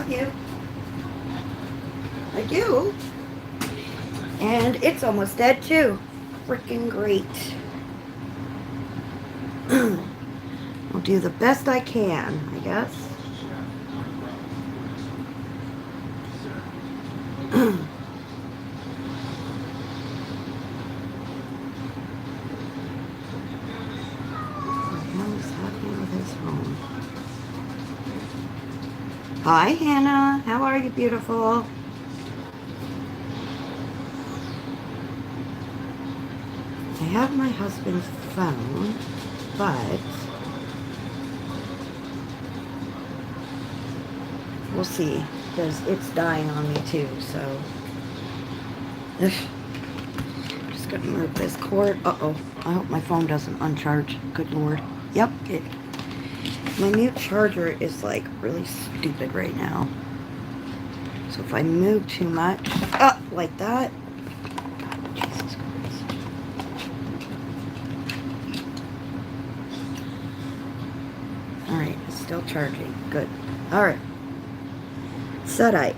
love you. I do. And it's almost dead too. Freaking great. I'll do the best I can, I guess. Hi, Hannah. How are you, beautiful? I have my husband's phone, but we'll see, because it's dying on me too, so. Ugh. Just gonna move this cord. Uh-oh. I hope my phone doesn't uncharge. Good Lord. Yep, my new charger is like really stupid right now. So if I move too much, like that. Jesus Christ. Alright, it's still charging. Good. Alright. Sudai,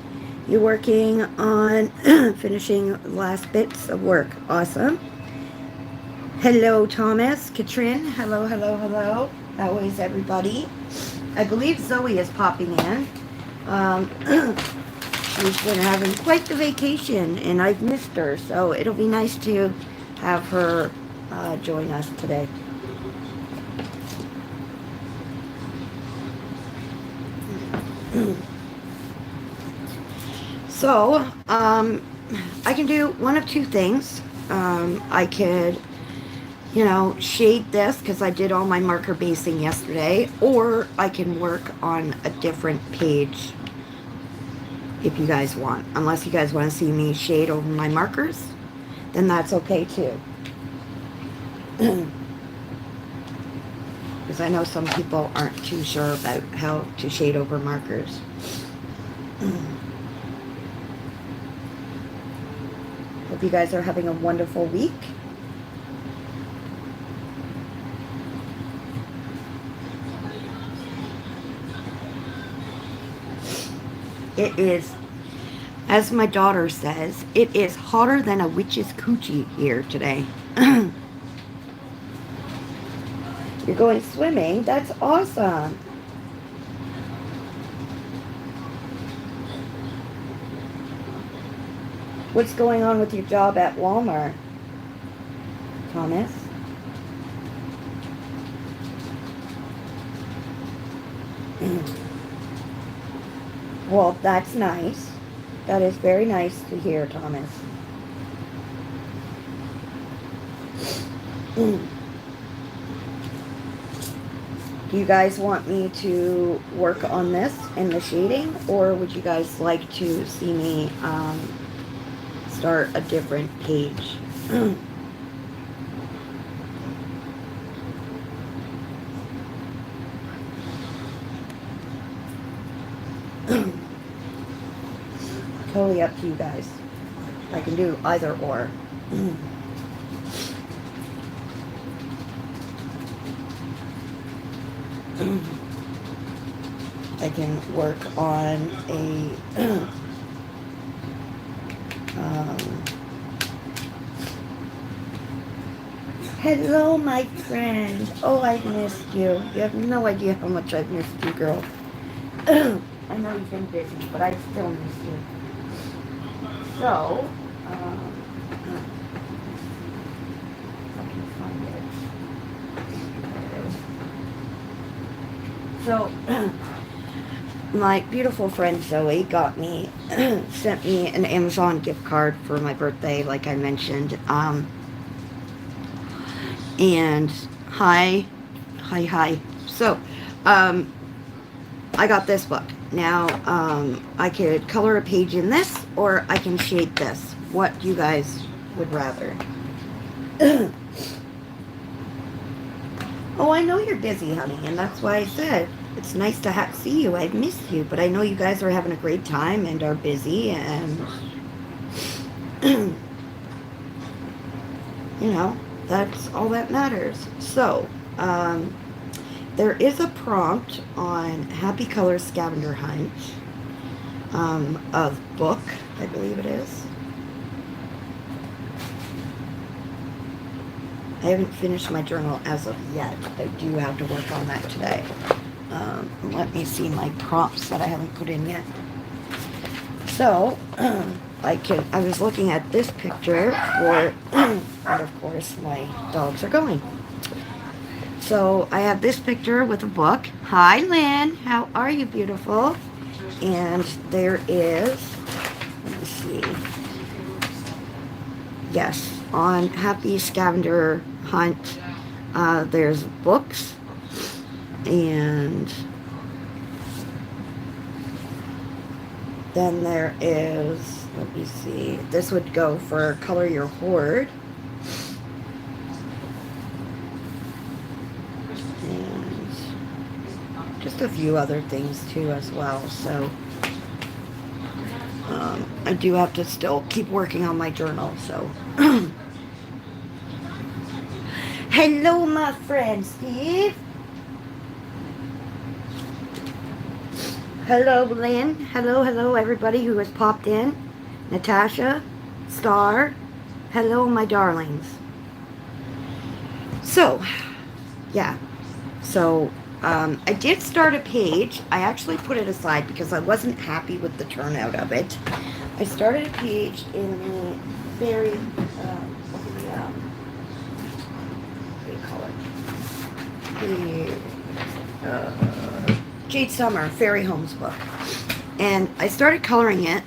you working on finishing last bits of work. Awesome. Hello, Thomas. Katrin. Hello, hello, hello. How is everybody? I believe Zoe is popping in. She's been having quite the vacation, and I've missed her, so it'll be nice to have her join us today. So, I can do one of two things. I could, shade this because I did all my marker basing yesterday, or I can work on a different page if you guys want. Unless you guys want to see me shade over my markers, then that's okay too. Because I know some people aren't too sure about how to shade over markers. Hope you guys are having a wonderful week. It is, as my daughter says, it is hotter than a witch's coochie here today. You're going swimming? That's awesome. What's going on with your job at Walmart, Thomas? Well, that's nice. That is very nice to hear, Thomas. Do you guys want me to work on this in the shading, or would you guys like to see me start a different page? Totally up to you guys. I can do either or. I can work on a hello, my friend. Oh, I've missed you. You have no idea how much I've missed you, girl. I know you've been busy, but I still miss you. So, I can find it. So, my beautiful friend Zoe got me, sent me an Amazon gift card for my birthday, like I mentioned. And hi. So, I got this book. Now, I could color a page in this, or I can shade this. What you guys would rather? Oh, I know you're busy, honey, and that's why I said it's nice to see you. I've missed you, but I know you guys are having a great time and are busy, and that's all that matters. So, there is a prompt on Happy Colors Scavenger Hunt. of book, I believe it is. I haven't finished my journal as of yet. I do have to work on that today. Let me see my prompts that I haven't put in yet. So, I was looking at this picture for, and of course my dogs are going. So I have this picture with a book. Hi Lynn, how are you, beautiful? And there is, let me see, yes, on Happy Scavenger Hunt, there's books, and then there is, let me see, this would go for Color Your Hoard. And just a few other things too as well. So I do have to still keep working on my journal. So hello, my friend Steve. Hello, Lynn. Hello, everybody who has popped in. Natasha, Star. Hello, my darlings. So, yeah. So, I did start a page. I actually put it aside because I wasn't happy with the turnout of it. I started a page in the very, what do you call it? The, Jade Summer Fairy Homes book. And I started coloring it.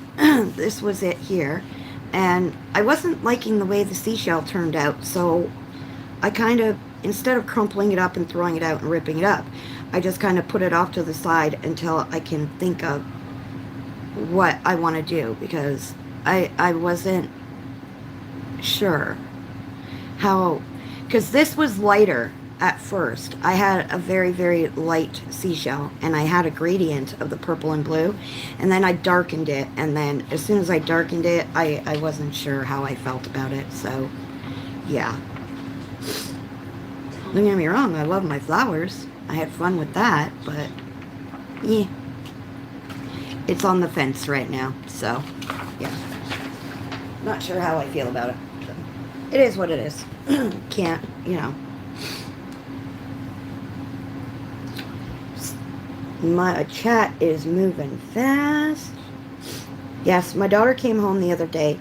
This was it here. And I wasn't liking the way the seashell turned out, so I kind of, instead of crumpling it up and throwing it out and ripping it up, I just kind of put it off to the side until I can think of what I want to do, because I wasn't sure how, because this was lighter at first. I had a very, very light seashell, and I had a gradient of the purple and blue, and then I darkened it, and then as soon as I darkened it, I wasn't sure how I felt about it, so yeah. Don't get me wrong, I love my flowers. I had fun with that, but yeah. It's on the fence right now, so yeah. Not sure how I feel about it. It is what it is. Can't, you know. My chat is moving fast. Yes, my daughter came home the other day,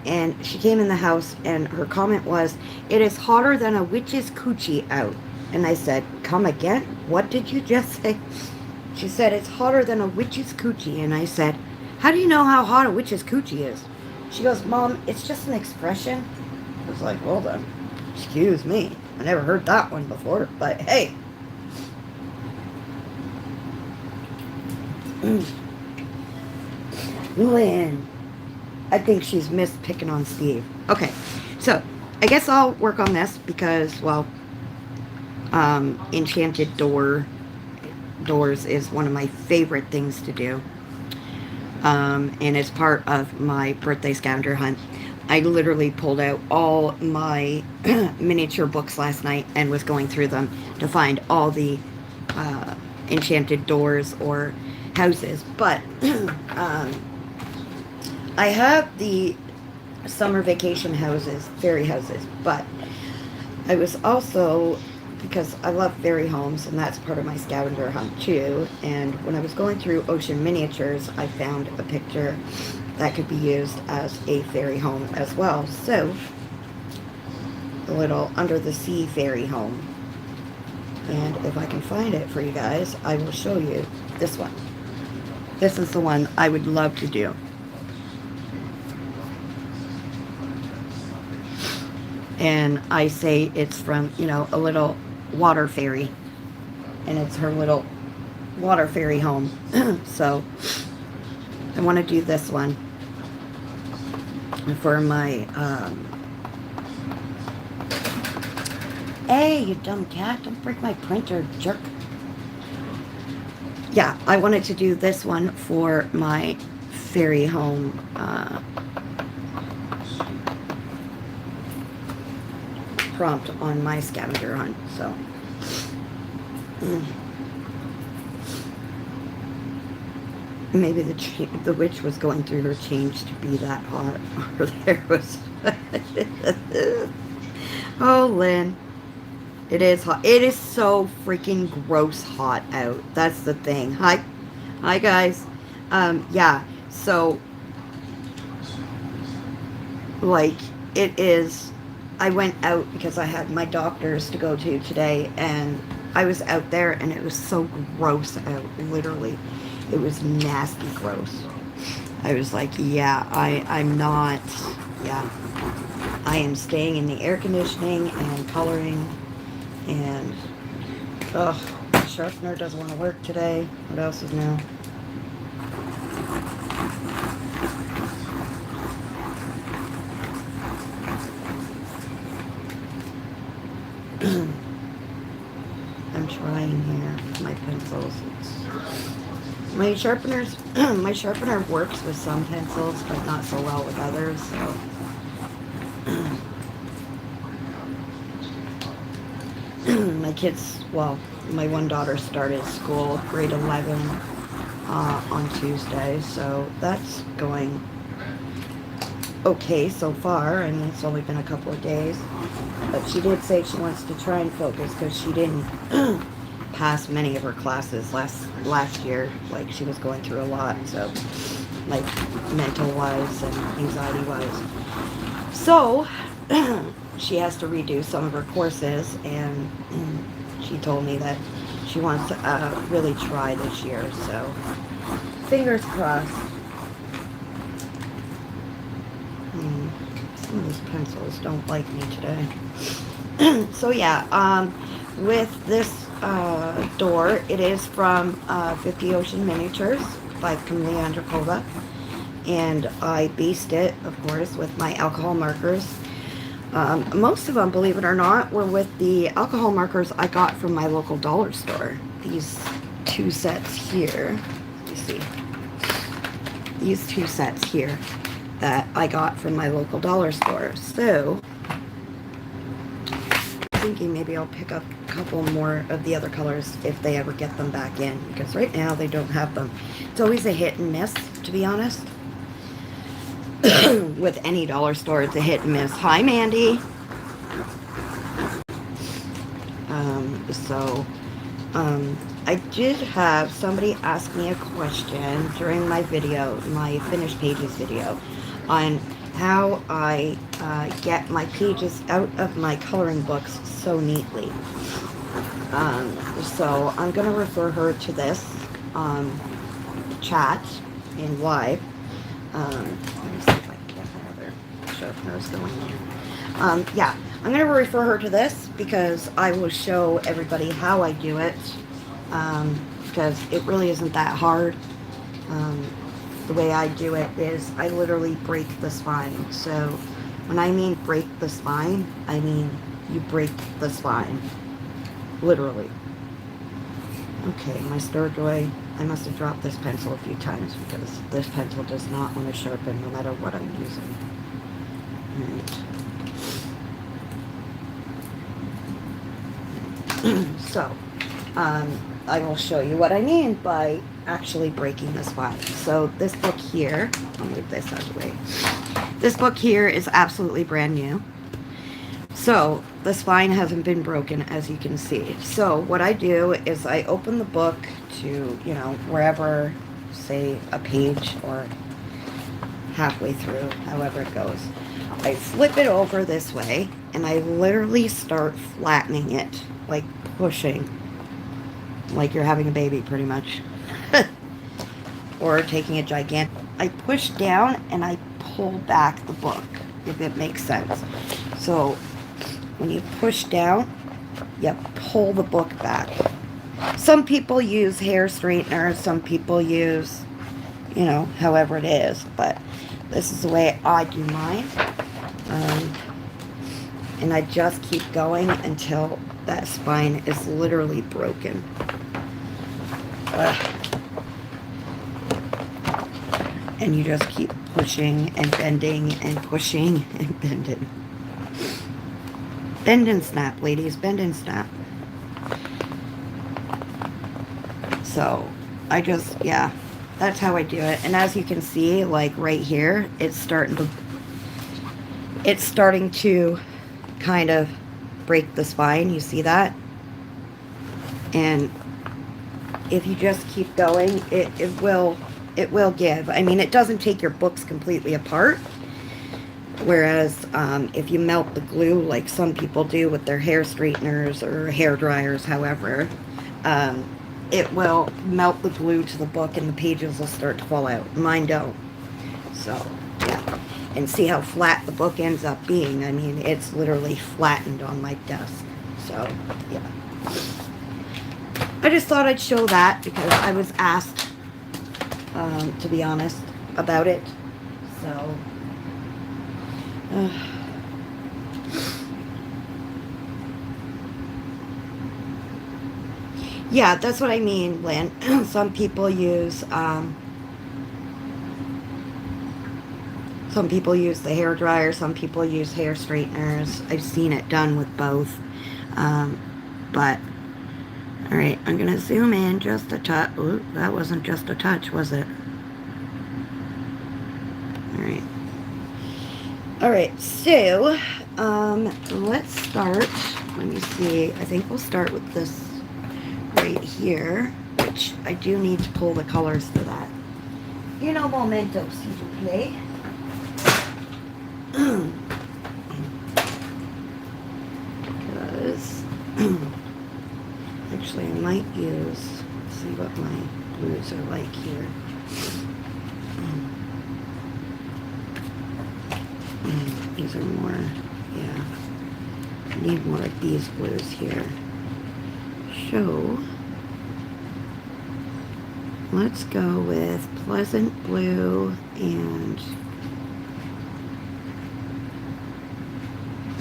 and she came in the house, and her comment was, "It is hotter than a witch's coochie out." And I said, "Come again? What did you just say?" She said, "It's hotter than a witch's coochie." And I said, "How do you know how hot a witch's coochie is?" She goes, "Mom, it's just an expression." I was like, "Well then, excuse me. I never heard that one before, but hey." Lynn. I think she's missed picking on Steve. Okay, so I guess I'll work on this because, well, enchanted doors is one of my favorite things to do. And as part of my birthday scavenger hunt, I literally pulled out all my miniature books last night and was going through them to find all the enchanted doors or houses. But I have the summer vacation houses, fairy houses, but I was also, because I love fairy homes, and that's part of my scavenger hunt too, and when I was going through Ocean Miniatures, I found a picture that could be used as a fairy home as well. So, a little under the sea fairy home. And if I can find it for you guys, I will show you this one. This is the one I would love to do. And I say it's from, you know, a little water fairy. And it's her little water fairy home. So, I want to do this one for my, Hey, you dumb cat, don't break my printer, jerk. Yeah, I wanted to do this one for my fairy home, prompt on my scavenger hunt, so. Maybe the witch was going through her change to be that hot. Or there was... Oh, Lynn. It is hot. It is so freaking gross hot out. That's the thing. Hi. Hi, guys. Yeah. So, like, it is... I went out because I had my doctors to go to today, and I was out there, and it was so gross out, literally. It was nasty gross. I was like, yeah, I'm not, yeah. I am staying in the air conditioning and coloring, and, ugh, the sharpener doesn't want to work today. What else is new? I'm trying here with my pencils. My sharpeners, my sharpener works with some pencils, but not so well with others, so. My kids, well, my one daughter started school, grade 11, on Tuesday, so that's going okay so far. I mean, it's only been a couple of days, but she did say she wants to try and focus because she didn't pass many of her classes last year. Like, she was going through a lot, so, like, mental wise and anxiety wise. So she has to redo some of her courses, and she told me that she wants to really try this year, so fingers crossed. Some of these pencils don't like me today. So yeah, with this door, it is from 50 Ocean Miniatures by Camille Andrakova, and I based it, of course, with my alcohol markers. Most of them, believe it or not, were with the alcohol markers I got from my local dollar store. These two sets here, let me see, these two sets here that I got from my local dollar store. So, I'm thinking maybe I'll pick up a couple more of the other colors if they ever get them back in, because right now they don't have them. It's always a hit and miss, to be honest. With any dollar store, it's a hit and miss. Hi, Mandy. I did have somebody ask me a question during my video, my finished pages video, on how I get my pages out of my coloring books so neatly. So I'm going to refer her to this chat in live. Let me see if I can get my other sharpeners going here. Yeah, I'm going to refer her to this because I will show everybody how I do it, because it really isn't that hard. The way I do it is I literally break the spine. So when I mean break the spine, I mean you break the spine. Literally. Okay, my Sturjoy, I must have dropped this pencil a few times because this pencil does not want to sharpen no matter what I'm using. Right. So, I will show you what I mean by actually breaking the spine. So this book here, I'll move this out of the way. This book here is absolutely brand new. So the spine hasn't been broken, as you can see. So what I do is I open the book to, you know, wherever, say a page or halfway through, however it goes. I flip it over this way and I literally start flattening it, like pushing, like you're having a baby pretty much. Or taking a gigantic, I push down and I pull back the book, if it makes sense. So when you push down, you pull the book back. Some people use hair straighteners, some people use, you know, however it is, but this is the way I do mine. And I just keep going until that spine is literally broken. And you just keep pushing and bending and pushing and bending. Bend and snap, ladies. Bend and snap. So, I just, yeah. that's how I do it. And as you can see, like right here, it's starting to kind of break the spine. You see that? And if you just keep going, it will give. I mean, it doesn't take your books completely apart. Whereas if you melt the glue like some people do with their hair straighteners or hair dryers, however, it will melt the glue to the book and the pages will start to fall out. Mine don't. So, yeah. And see how flat the book ends up being. I mean, it's literally flattened on my desk. So, yeah. I just thought I'd show that because I was asked, to be honest, about it. So, yeah, that's what I mean, Lynn. Some people use the hair dryer, some people use hair straighteners. I've seen it done with both. But all right, I'm gonna zoom in just a touch. Ooh, that wasn't just a touch, was it? All right, so let's start. Let me see. I think we'll start with this right here, which I do need to pull the colors for that. You know, momento, s'il vous plaît. Because actually, I might use. Let's see what my blues are like here. These are more, yeah. I need more of these blues here. So, let's go with Pleasant Blue and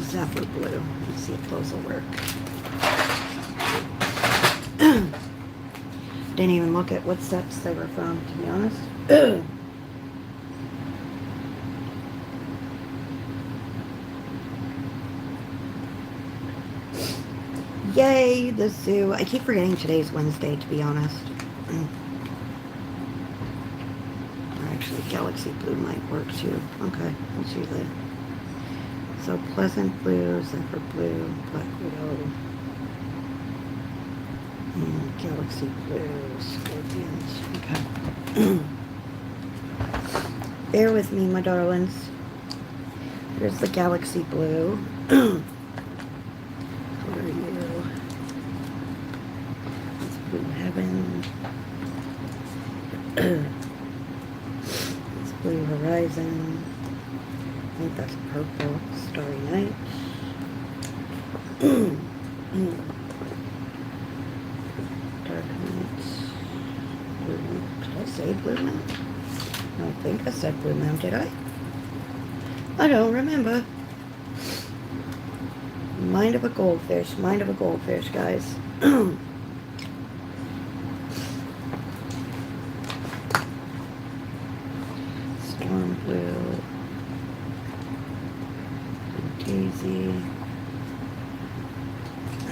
Zephyr Blue. Let's see if those will work. Didn't even look at what sets they were from, to be honest. Yay, the zoo. I keep forgetting today's Wednesday, to be honest. Or actually, Galaxy Blue might work too. Okay, we'll see that. So, Pleasant Blue, Zephyr Blue, Black Widow, and Galaxy Blue, Scorpions. Okay. Bear with me, my darlings. Here's the Galaxy Blue. It's Blue Horizon. I think that's purple. Starry Night. Dark Night. Blue Moon. Did I say Blue Moon? I don't think I said Blue Moon, did I? I don't remember. Mind of a goldfish. Mind of a goldfish, guys. Storm Blue. Daisy. I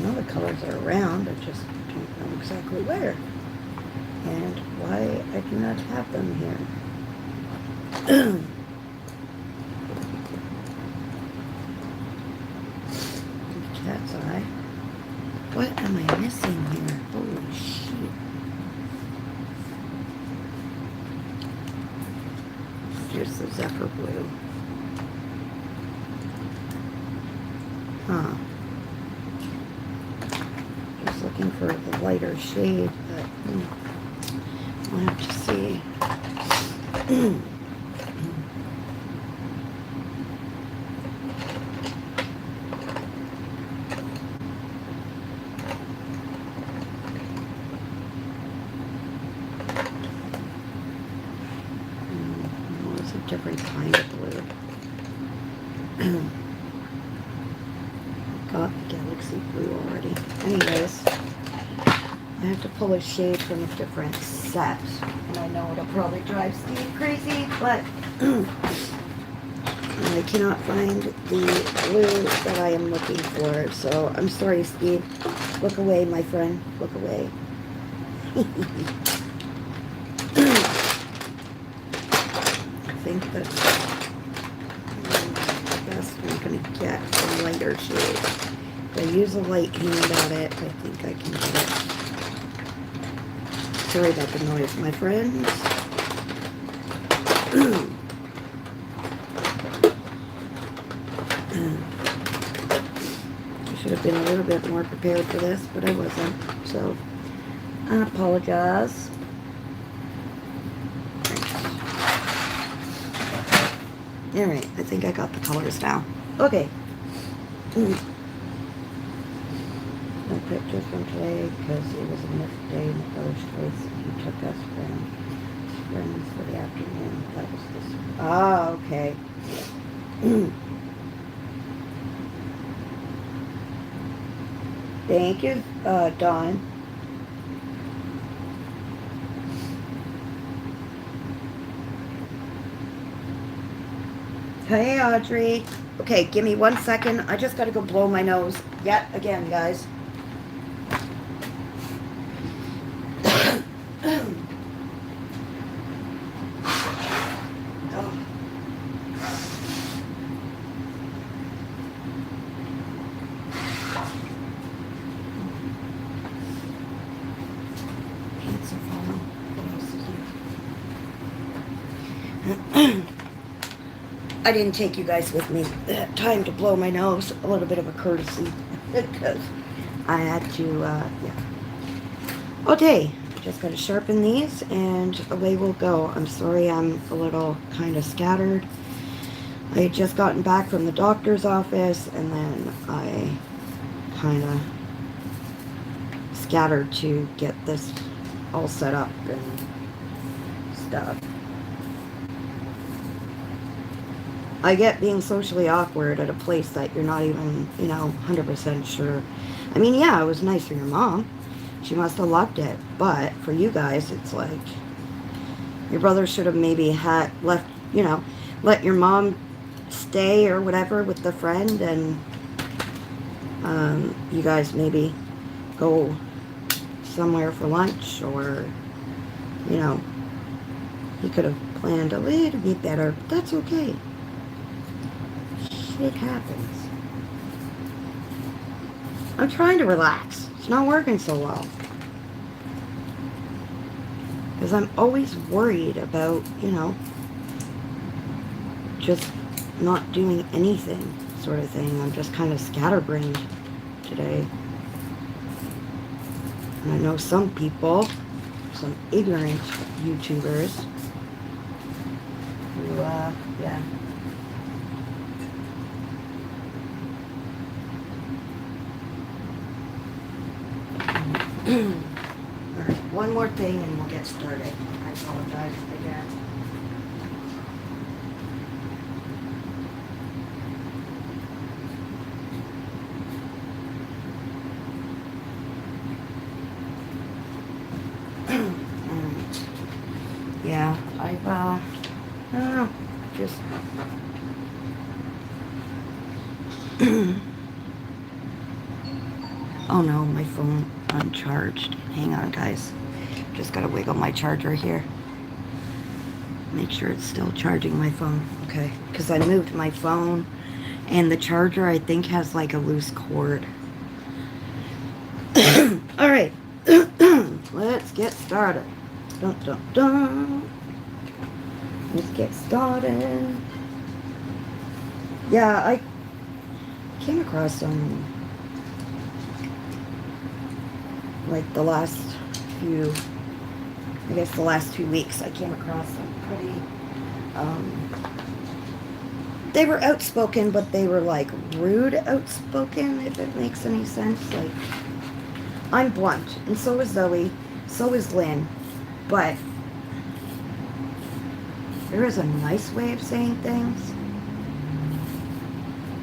know the colors are around, I just don't know exactly where. And why I do not have them here. Cat's eye. What am I missing here? Holy shit. Here's the Zephyr Blue. Huh. Just looking for the lighter shade, but we'll have to see. It's a different kind of blue. Got the Galaxy Blue already. Anyways, I have to pull a shade from a different set. And I know it'll probably drive Steve crazy, but I cannot find the blue that I am looking for. So I'm sorry, Steve. Look away, my friend. Look away. think that's the best I'm going to get a lighter shade. If I use a light hand at it, I think I can get it. Sorry about the noise, my friends. I should have been a little bit more prepared for this, but I wasn't. So, I apologize. Alright, I think I got the colors now. Okay. No pictures from today because it was a missed day in the first place. He took us friends for the afternoon. That was this. Ah, okay. Thank you, Dawn. Hey, Audrey. Okay, give me 1 second. I just gotta go blow my nose yet again, guys. I didn't take you guys with me. Time to blow my nose. A little bit of a courtesy. Because I had to, yeah. Okay. Just got to sharpen these and away we'll go. I'm sorry I'm a little kind of scattered. I had just gotten back from the doctor's office and then I kind of scattered to get this all set up and stuff. I get being socially awkward at a place that you're not even, 100% sure. I mean, yeah, it was nice for your mom. She must have loved it. But for you guys, it's like, your brother should have maybe let your mom stay or whatever with the friend and you guys maybe go somewhere for lunch or, he could have planned a little bit better. But that's okay. It happens. I'm trying to relax. It's not working so well. Because I'm always worried about, just not doing anything sort of thing. I'm just kind of scatterbrained today. And I know some people, some ignorant YouTubers, who, yeah. Alright, one more thing and we'll get started. I apologize again. Alright. Yeah, I've, I don't know, just... Oh no, my phone uncharged. Hang on, guys. Just gotta wiggle my charger here. Make sure it's still charging my phone. Okay, because I moved my phone and the charger I think has like a loose cord. Alright. Let's get started. Dun dun dun. Let's get started. Yeah, I came across some like the last few, I guess the last 2 weeks, I came across some pretty, they were outspoken, but they were like rude outspoken, if it makes any sense. Like, I'm blunt, and so is Zoe, so is Lynn, but there is a nice way of saying things.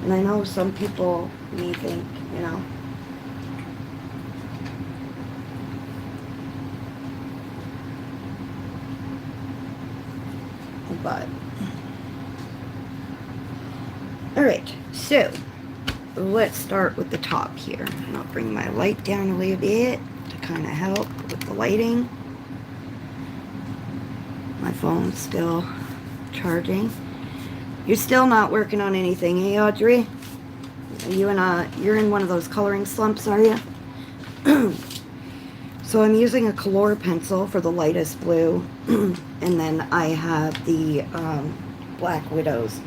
And I know some people may think, but alright, so let's start with the top here. And I'll bring my light down a little bit to kind of help with the lighting. My phone's still charging. You're still not working on anything, hey Audrey? You're in one of those coloring slumps, are you? So I'm using a Color pencil for the lightest blue, and then I have the Black Widows.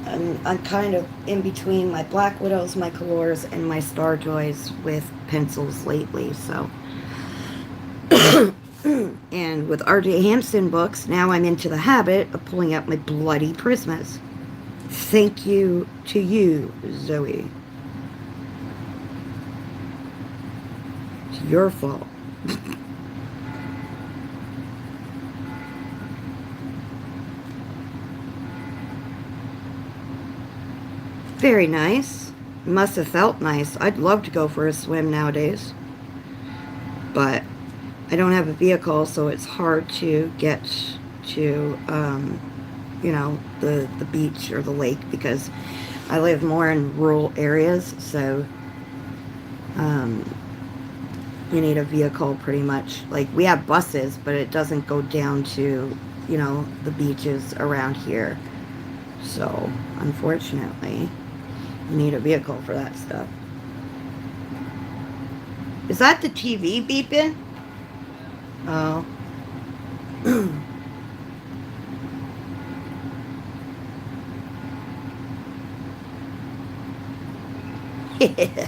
I'm kind of in between my Black Widows, my Colors, and my Star Joys with pencils lately, so. And with R.J. Hampson books, now I'm into the habit of pulling out my bloody Prismas. Thank you to you, Zoe. It's your fault. Very nice. Must have felt nice. I'd love to go for a swim nowadays. But I don't have a vehicle, so it's hard to get to, you know, the beach or the lake because I live more in rural areas, so you need a vehicle pretty much. Like, we have buses, but it doesn't go down to, you know, the beaches around here. So, unfortunately, you need a vehicle for that stuff. Is that the TV beeping? Oh. Yeah.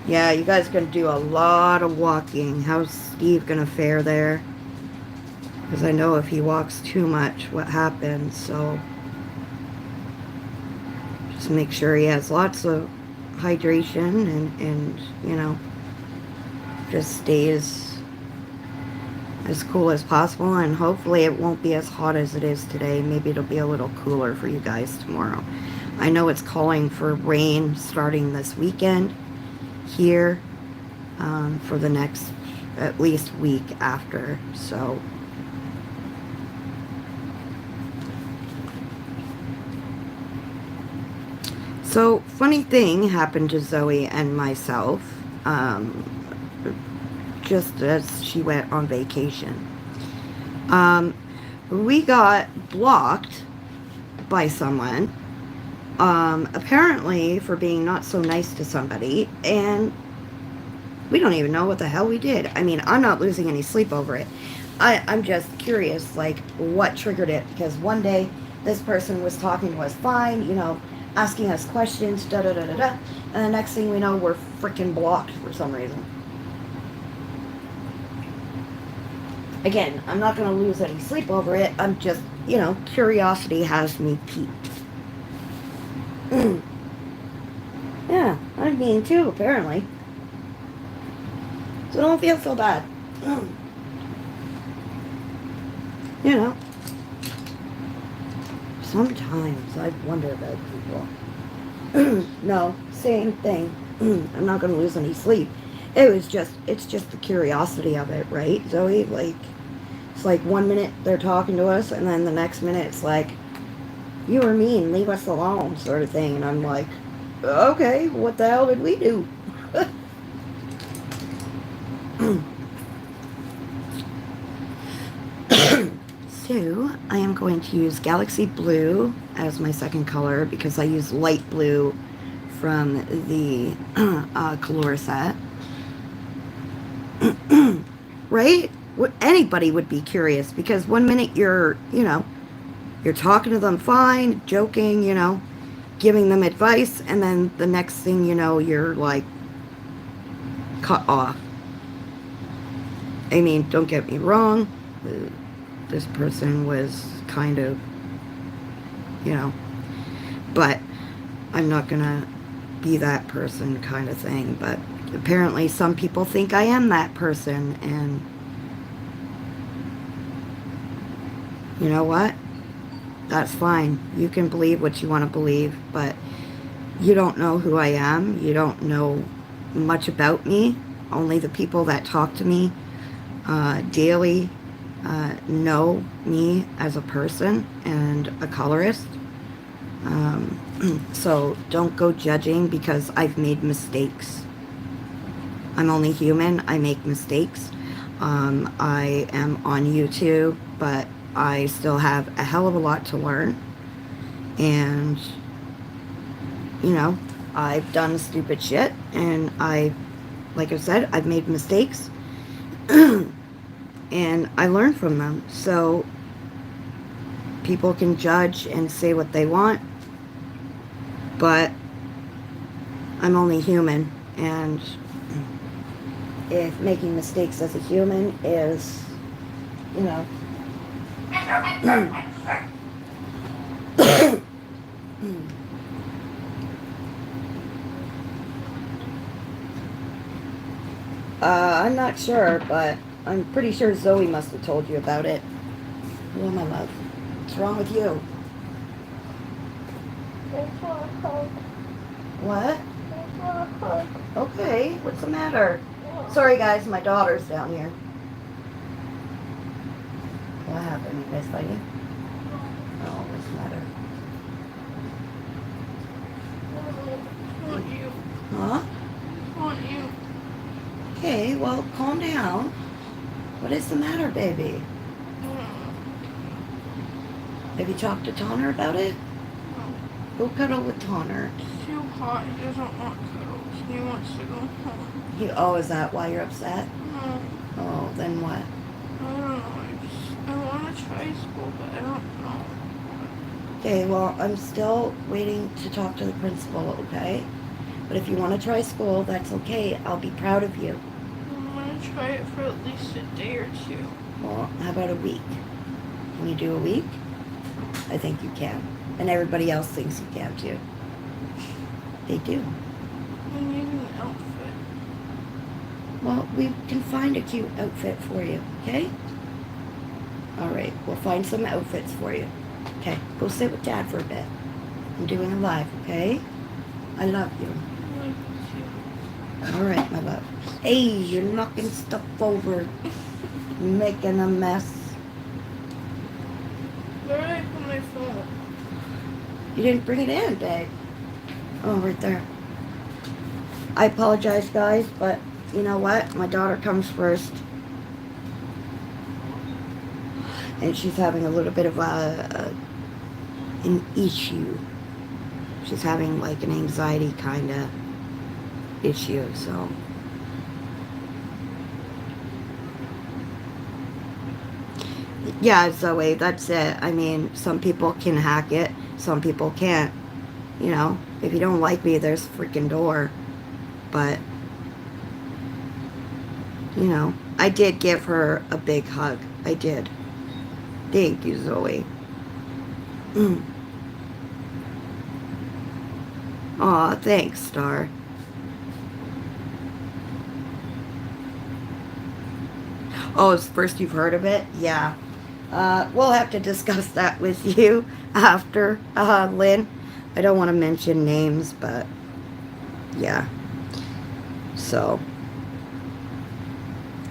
Yeah, you guys are going to do a lot of walking. How's Steve going to fare there? Because I know if he walks too much, what happens, so just make sure he has lots of hydration and you know, just stays as cool as possible, and hopefully it won't be as hot as it is today. Maybe it'll be a little cooler for you guys tomorrow. I know it's calling for rain starting this weekend here for the next at least week after, so funny thing happened to Zoe and myself just as she went on vacation. We got blocked by someone, apparently for being not so nice to somebody, and we don't even know what the hell we did. I mean, I'm not losing any sleep over it. I'm just curious, like, what triggered it, because one day this person was talking to us fine, you know, asking us questions, da-da-da-da-da, and the next thing we know, we're freaking blocked for some reason. Again, I'm not going to lose any sleep over it. I'm just, you know, curiosity has me peaked. Yeah, I'm being too, apparently. So don't feel so bad. You know. Sometimes I wonder about people. No, same thing. I'm not going to lose any sleep. It's just the curiosity of it, right, Zoe? Like, it's like 1 minute they're talking to us, and then the next minute it's like, you were mean, leave us alone, sort of thing. And I'm like, okay, what the hell did we do? So, I am going to use Galaxy Blue as my second color because I use light blue from the Color set. Right? Anybody would be curious because 1 minute you're, you know, you're talking to them fine, joking, you know, giving them advice, and then the next thing you know, you're like cut off. I mean, don't get me wrong. This person was kind of, you know, but I'm not gonna be that person kind of thing. But apparently some people think I am that person, and you know what? That's fine. You can believe what you want to believe, but you don't know who I am. You don't know much about me. Only the people that talk to me daily know me as a person and a colorist. So don't go judging because I've made mistakes. I'm only human. I make mistakes. I am on YouTube, but I still have a hell of a lot to learn. And, you know, I've done stupid shit, and like I said, I've made mistakes, and I learn from them. So people can judge and say what they want, but I'm only human, and if making mistakes as a human is, you know, I'm not sure, but I'm pretty sure Zoe must have told you about it. Hello, my love. What's wrong with you? What? Okay, what's the matter? Sorry, guys, my daughter's down here. What happened? You guys fighting? Oh, what's the matter? Want you. Huh? Want you. Okay, well, calm down. What is the matter, baby? Have you talked to Tonner about it? No. Go cuddle with Tonner. It's too hot. He doesn't want cuddles. He wants to go home. Oh, is that why you're upset? No. Oh, then what? I don't know. I want to try school, but I don't know. Okay, well, I'm still waiting to talk to the principal, okay? But if you want to try school, that's okay. I'll be proud of you. I'm going to try it for at least a day or two. Well, how about a week? Can you do a week? I think you can. And everybody else thinks you can, too. They do. I need an outfit. Well, we can find a cute outfit for you, okay? All right, we'll find some outfits for you. Okay, go sit with Dad for a bit. I'm doing a live, okay? I love you. I like you. All right, my love. Hey, you're knocking stuff over. Making a mess. Where did I put my phone? You didn't bring it in, babe. Oh, right there. I apologize, guys, but you know what? My daughter comes first. And she's having a little bit of an issue. She's having like an anxiety kind of issue, so. Yeah, Zoe, that's it. I mean, some people can hack it, some people can't. You know, if you don't like me, there's a freaking door. But, you know, I did give her a big hug. I did. Thank you, Zoe. Aw, thanks, Star. Oh, it's the first you've heard of it? Yeah. We'll have to discuss that with you after, Lynn. I don't want to mention names, but yeah. So.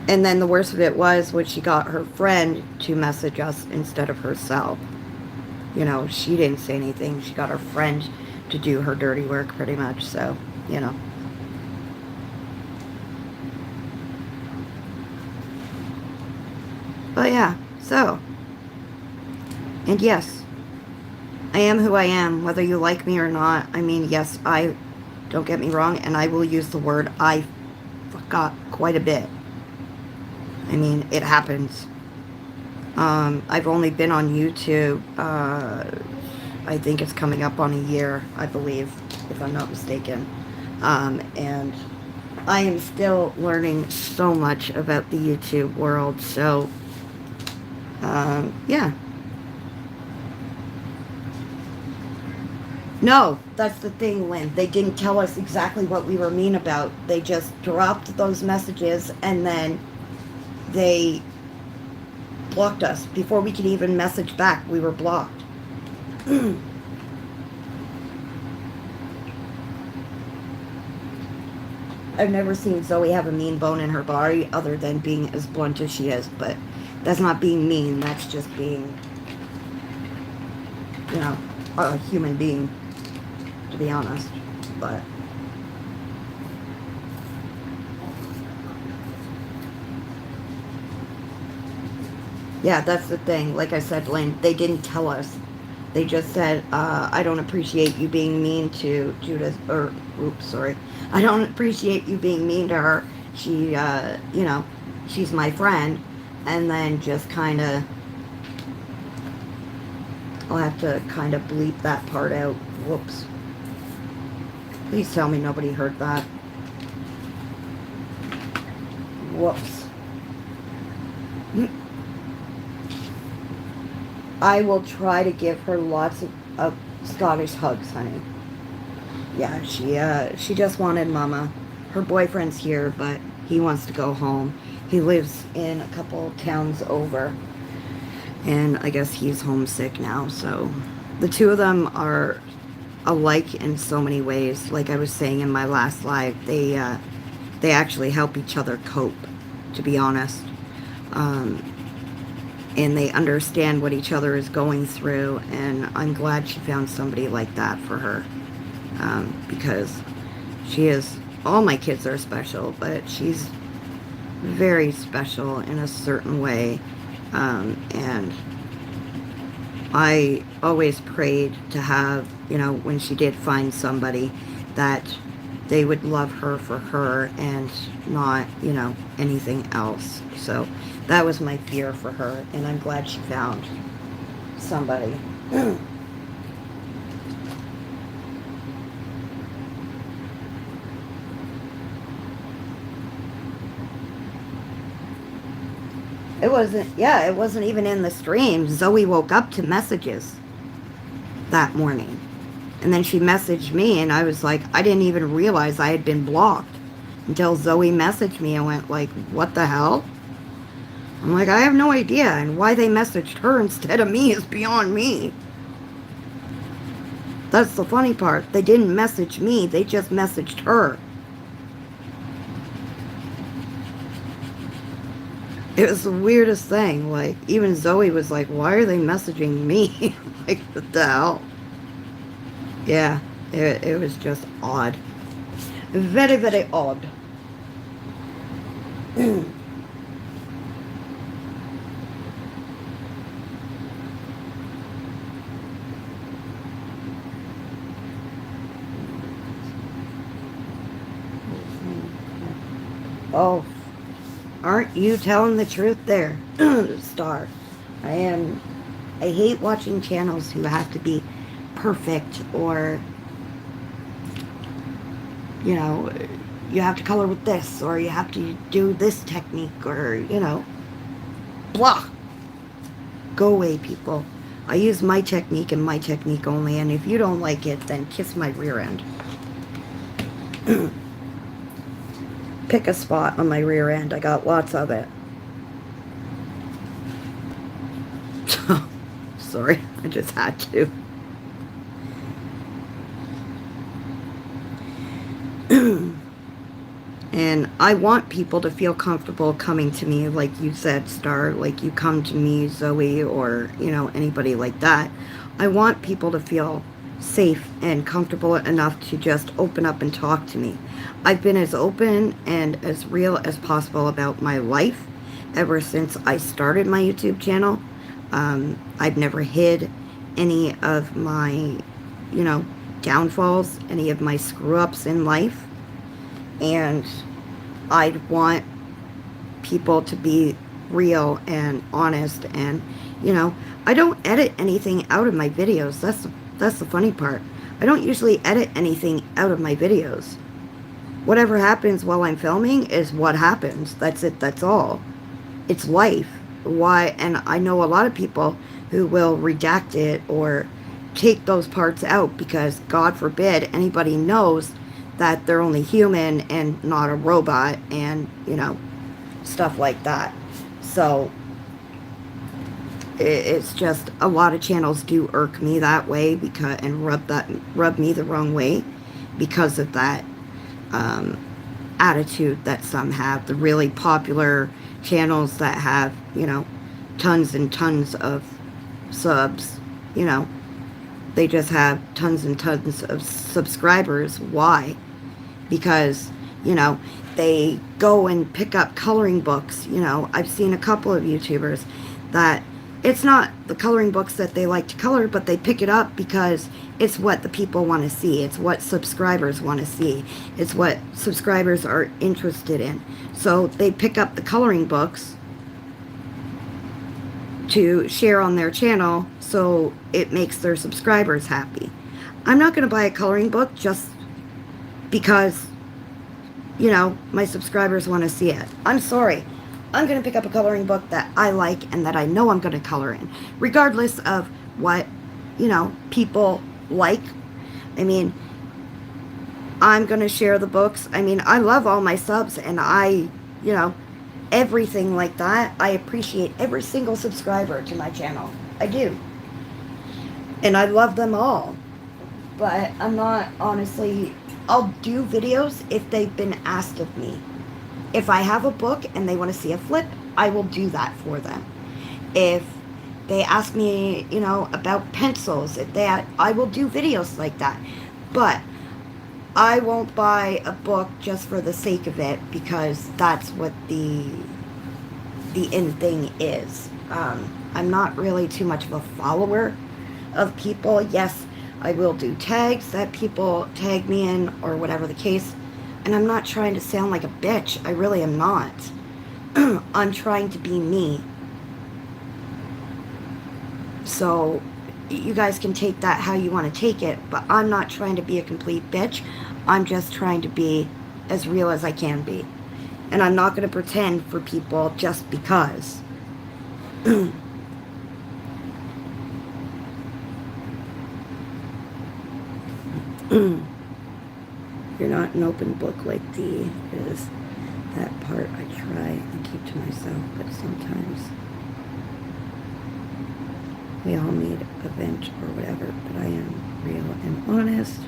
And then the worst of it was when she got her friend to message us instead of herself. You know, she didn't say anything. She got her friend to do her dirty work pretty much. So, you know. But yeah, so. And yes, I am who I am, whether you like me or not. I mean, yes, don't get me wrong, and I will use the word I forgot quite a bit. I mean, it happens. I've only been on YouTube, I think it's coming up on a year, I believe, if I'm not mistaken. And I am still learning so much about the YouTube world, so, yeah. No, that's the thing, Lynn. They didn't tell us exactly what we were mean about. They just dropped those messages, and then they blocked us. Before we could even message back, we were blocked. I've never seen Zoe have a mean bone in her body other than being as blunt as she is, but that's not being mean. That's just being, you know, a human being, to be honest. But Yeah, that's the thing. Like I said, Lynn, they didn't tell us. They just said, I don't appreciate you being mean to Judith, or, oops, sorry. I don't appreciate you being mean to her. She, she's my friend. And then just kind of, I'll have to kind of bleep that part out. Whoops. Please tell me nobody heard that. Whoops. I will try to give her lots of Scottish hugs, honey. Yeah, she just wanted mama. Her boyfriend's here, but he wants to go home. He lives in a couple towns over, and I guess he's homesick now. So the two of them are alike in so many ways. Like I was saying in my last live, they actually help each other cope, to be honest. And they understand what each other is going through, and I'm glad she found somebody like that for her, because she is, all my kids are special, but she's very special in a certain way, and I always prayed to have, when she did find somebody, that they would love her for her and not, anything else. So that was my fear for her, and I'm glad she found somebody. It wasn't even in the stream. Zoe woke up to messages that morning. And then she messaged me, and I was like, I didn't even realize I had been blocked until Zoe messaged me and went like, what the hell? I'm like, I have no idea, and why they messaged her instead of me is beyond me. That's the funny part. They didn't message me, they just messaged her. It was the weirdest thing. Like, even Zoe was like, why are they messaging me? Like, what the hell? Yeah, it was just odd. Very, very odd. Oh, aren't you telling the truth there, Star? I hate watching channels who have to be perfect, or, you have to color with this, or you have to do this technique, or, blah. Go away, people. I use my technique and my technique only, and if you don't like it, then kiss my rear end. Pick a spot on my rear end. I got lots of it. Sorry, I just had to. And I want people to feel comfortable coming to me, like you said, Star, like you come to me, Zoe, or, anybody like that. I want people to feel safe and comfortable enough to just open up and talk to me. I've been as open and as real as possible about my life ever since I started my YouTube channel. I've never hid any of my, downfalls, any of my screw-ups in life. And I'd want people to be real and honest, and, I don't edit anything out of my videos. That's the funny part. I don't usually edit anything out of my videos. Whatever happens while I'm filming is what happens. That's it. That's all. It's life. Why? And I know a lot of people who will redact it or take those parts out because, God forbid, anybody knows that they're only human and not a robot, and, stuff like that. So it's just, a lot of channels do irk me that way, because, and rub me the wrong way because of that attitude that some have. The really popular channels that have, tons and tons of subs, they just have tons and tons of subscribers. Why? Because, they go and pick up coloring books. I've seen a couple of YouTubers. that it's not the coloring books that they like to color, but they pick it up because it's what the people want to see. It's what subscribers want to see. It's what subscribers are interested in. So they pick up the coloring books to share on their channel, so it makes their subscribers happy. I'm not going to buy a coloring book just because, you know, my subscribers want to see it. I'm sorry. I'm going to pick up a coloring book that I like and that I know I'm going to color in, regardless of what, you know, people like. I mean, I'm going to share the books. I mean, I love all my subs, and I, you know, everything like that. I appreciate every single subscriber to my channel. I do. And I love them all. But I'm not, honestly, I'll do videos if they've been asked of me. If I have a book and they want to see a flip, I will do that for them. If they ask me, you know, about pencils, I will do videos like that. But I won't buy a book just for the sake of it, because that's what the in thing is. I'm not really too much of a follower of people. Yes, I will do tags that people tag me in, or whatever the case. And I'm not trying to sound like a bitch. I really am not. I'm trying to be me. So you guys can take that how you want to take it, but I'm not trying to be a complete bitch. I'm just trying to be as real as I can be. And I'm not going to pretend for people just because. You're not an open book like D is. That part I try and keep to myself, but sometimes we all need a vent or whatever, but I am real and honest.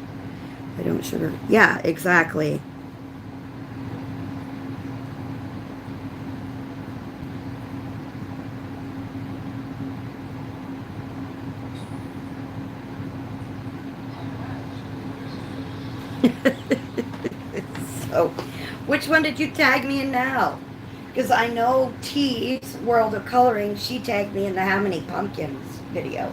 I don't sugar. Yeah, exactly. So, which one did you tag me in now? Because I know T's World of Coloring, she tagged me in the How Many Pumpkins video.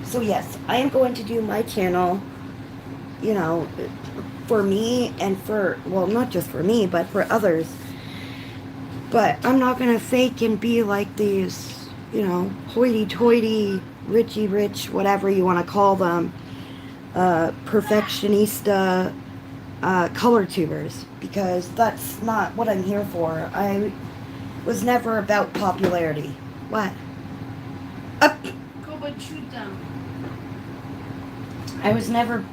So yes, I am going to do my channel, you know, for me and for, well, not just for me, but for others. But I'm not going to fake and be like these, you know, hoity-toity, Richie Rich, whatever you want to call them, perfectionista color tubers, because that's not what I'm here for. I was never about popularity. What? Go but shoot them. I was never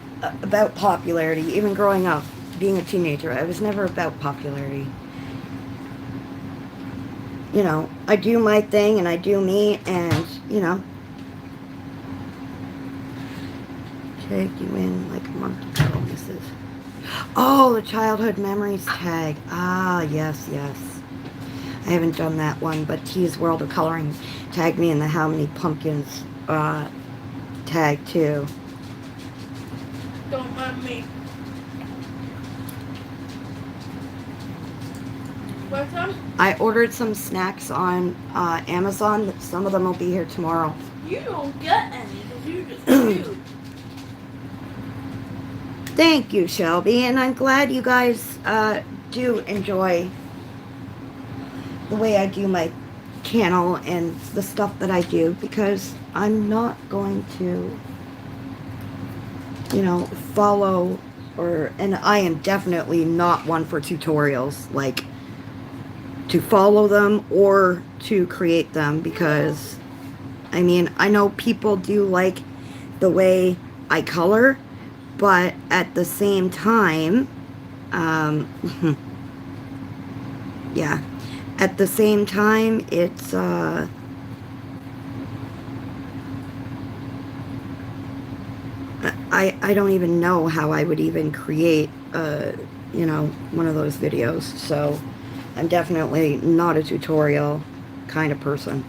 about popularity, even growing up, being a teenager. I was never about popularity. You know, I do my thing and I do me, and, you know, take you in like a monkey girl, Mrs. Oh, the childhood memories tag. Ah, yes, yes. I haven't done that one, but T's World of Coloring tagged me in the How Many Pumpkins tag too. Don't mind me. What's up? I ordered some snacks on Amazon. Some of them will be here tomorrow. You don't get any because you just shoot. Thank you, Shelby, and I'm glad you guys do enjoy the way I do my channel and the stuff that I do, because I'm not going to, you know, follow and I am definitely not one for tutorials, like to follow them or to create them, because I mean, I know people do like the way I color, but at the same time, yeah, at the same time, it's, I don't even know how I would even create a you know, one of those videos. So I'm definitely not a tutorial kind of person.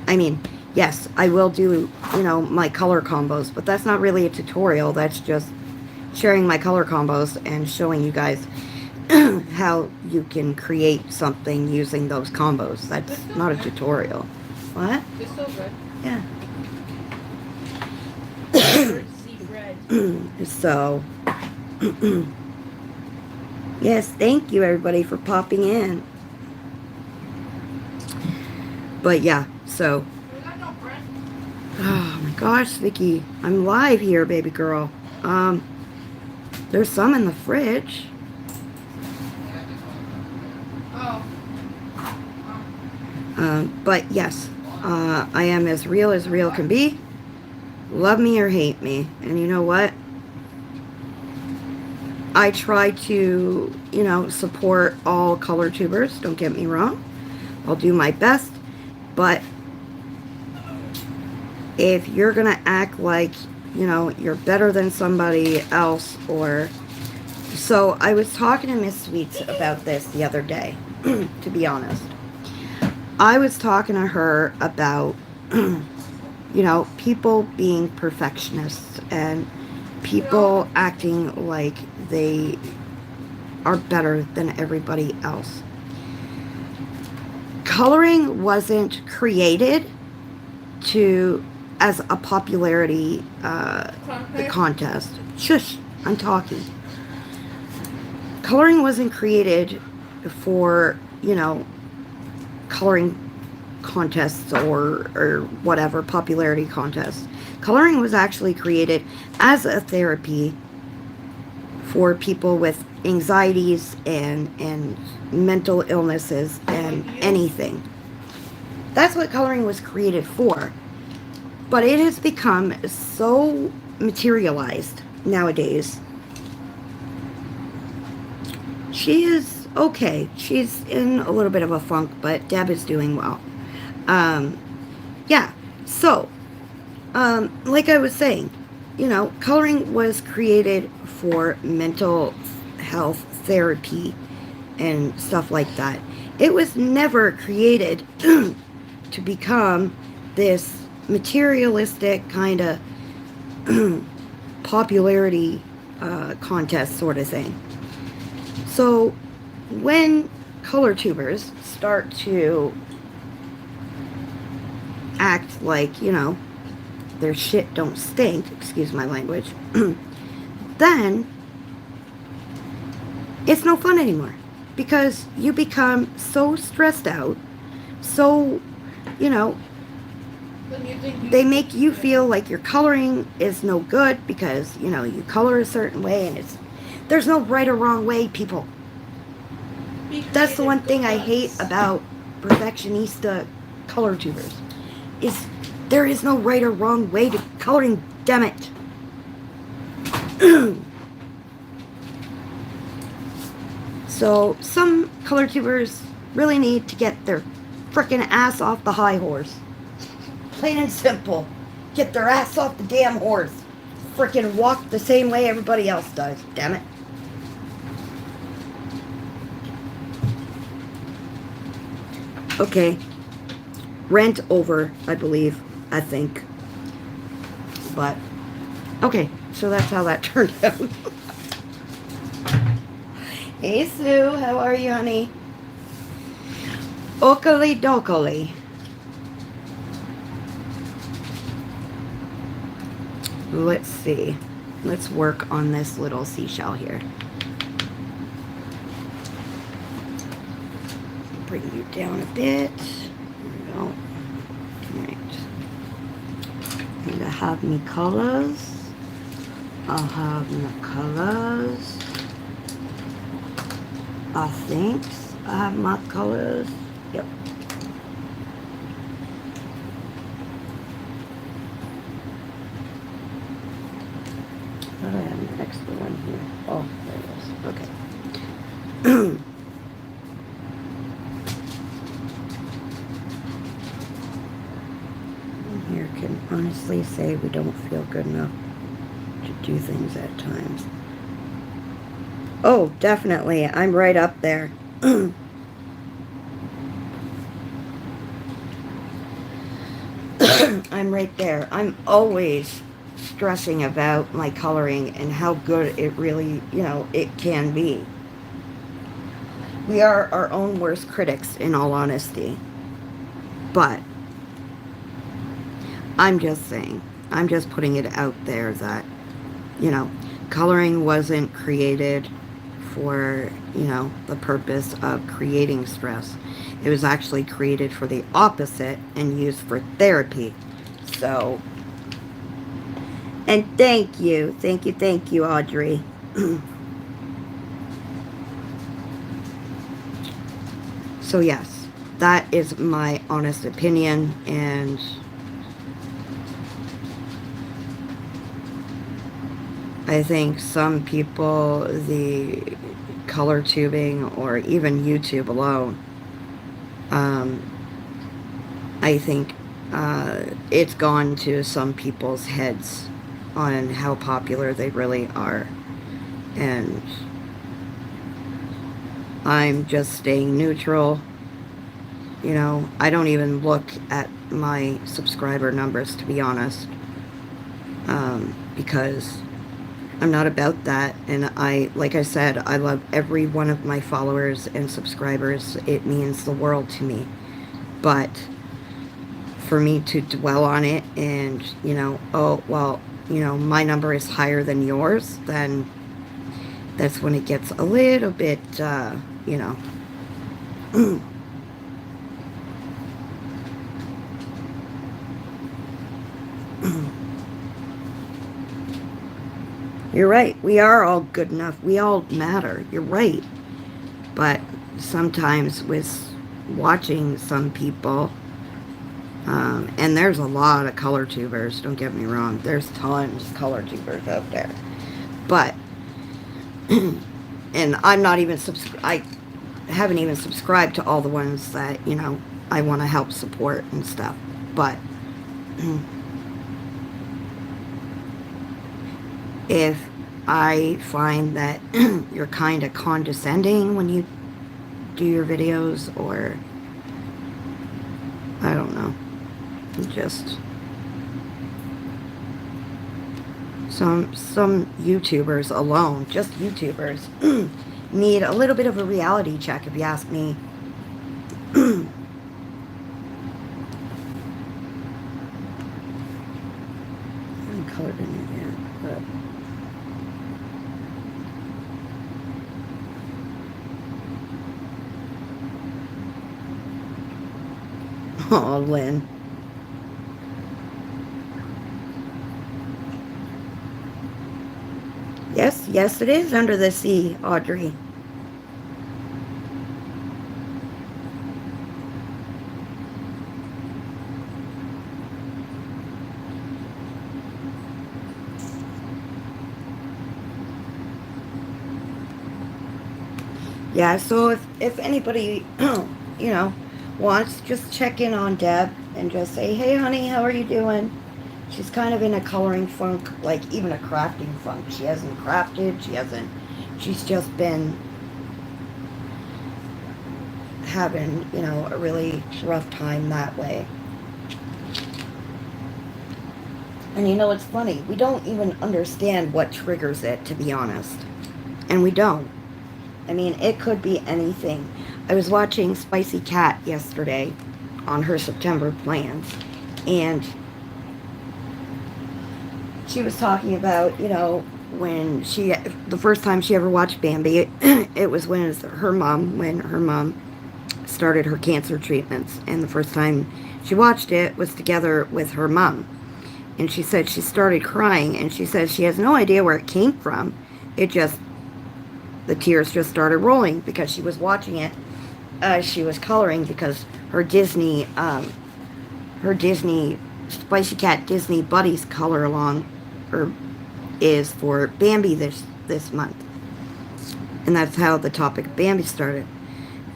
I mean, yes, I will do, you know, my color combos, but that's not really a tutorial. That's just sharing my color combos and showing you guys how you can create something using those combos. That's not a tutorial. What? It's so good. Yeah. See bread. So, yes, thank you everybody for popping in. But yeah, so, We got no bread. oh my gosh, Vicky, I'm live here, baby girl. There's some in the fridge. Oh. But yes, I am as real can be. Love me or hate me. And you know what? I try to, you know, support all color tubers. Don't get me wrong. I'll do my best. But if you're going to act like, you know, you're better than somebody else or... So I was talking to Miss Sweets about this the other day, to be honest. I was talking to her about, you know, people being perfectionists and people acting like they are better than everybody else. Coloring wasn't created as a popularity contest. Shush, I'm talking. Coloring wasn't created for, you know, coloring contests or whatever, popularity contests. Coloring was actually created as a therapy for people with anxieties and mental illnesses and anything. That's what coloring was created for. But it has become so materialized nowadays. She is okay. She's in a little bit of a funk, but Deb is doing well. Yeah, so, like I was saying, you know, coloring was created for mental health therapy and stuff like that. It was never created to become this materialistic kind of popularity contest sort of thing. So when color tubers start to act like, you know, their shit don't stink, excuse my language, then it's no fun anymore. Because you become so stressed out, so, you know, they make you feel like your coloring is no good because, you know, you color a certain way and there's no right or wrong way, people. That's the one thing I hate about perfectionista color tubers. Is there is no right or wrong way to coloring, damn it. So some color tubers really need to get their frickin' ass off the high horse. Plain and simple. Get their ass off the damn horse. Frickin' walk the same way everybody else does. Damn it. Okay. Rent over, I believe. I think. But, okay. So that's how that turned out. Hey, Sue. How are you, honey? Oakley dokley. Let's see. Let's work on this little seashell here. Bring you down a bit. There we go. Alright. And I have me colors. I have my colors. I think I have my colors. Yep. I have an extra one here. Oh, there it is. Okay. Here can honestly say we don't feel good enough to do things at times. Oh, definitely. I'm right up there. I'm right there. I'm always stressing about my coloring and how good it really, it can be. We are our own worst critics, in all honesty. But I'm just saying, I'm just putting it out there that, you know, coloring wasn't created for, the purpose of creating stress. It was actually created for the opposite and used for therapy. So, and thank you, Audrey. So yes, that is my honest opinion, and I think some people, the color tubing or even YouTube alone, um, I think it's gone to some people's heads on how popular they really are. And I'm just staying neutral. I don't even look at my subscriber numbers, to be honest, because I'm not about that. And like I said, I love every one of my followers and subscribers. It means the world to me. But for me to dwell on it and, oh, well, my number is higher than yours, then that's when it gets a little bit, You're right. We are all good enough. We all matter. You're right. But sometimes with watching some people, and there's a lot of color tubers, don't get me wrong. There's tons of color tubers out there. But, and I'm not even I haven't even subscribed to all the ones that, I want to help support and stuff. But, if I find that you're kind of condescending when you do your videos, or I don't know, just some YouTubers alone, just YouTubers, need a little bit of a reality check, if you ask me. I haven't colored in it yet, but oh, Lynn. Yes, it is under the sea, Audrey. Yeah, so if anybody, wants, just check in on Deb and just say, hey, honey, how are you doing? She's kind of in a coloring funk, like even a crafting funk. She hasn't crafted, she's just been having, a really rough time that way. And it's funny, we don't even understand what triggers it, to be honest. And we don't. I mean, it could be anything. I was watching Spicy Cat yesterday on her September plans, and she was talking about, when the first time she ever watched Bambi, it was when her mom started her cancer treatments, and the first time she watched it was together with her mom. And she said she started crying, and she said she has no idea where it came from. The tears just started rolling because she was watching it as she was coloring, because her Disney Spicy Cat Disney Buddies color along is for Bambi this month. And that's how the topic of Bambi started.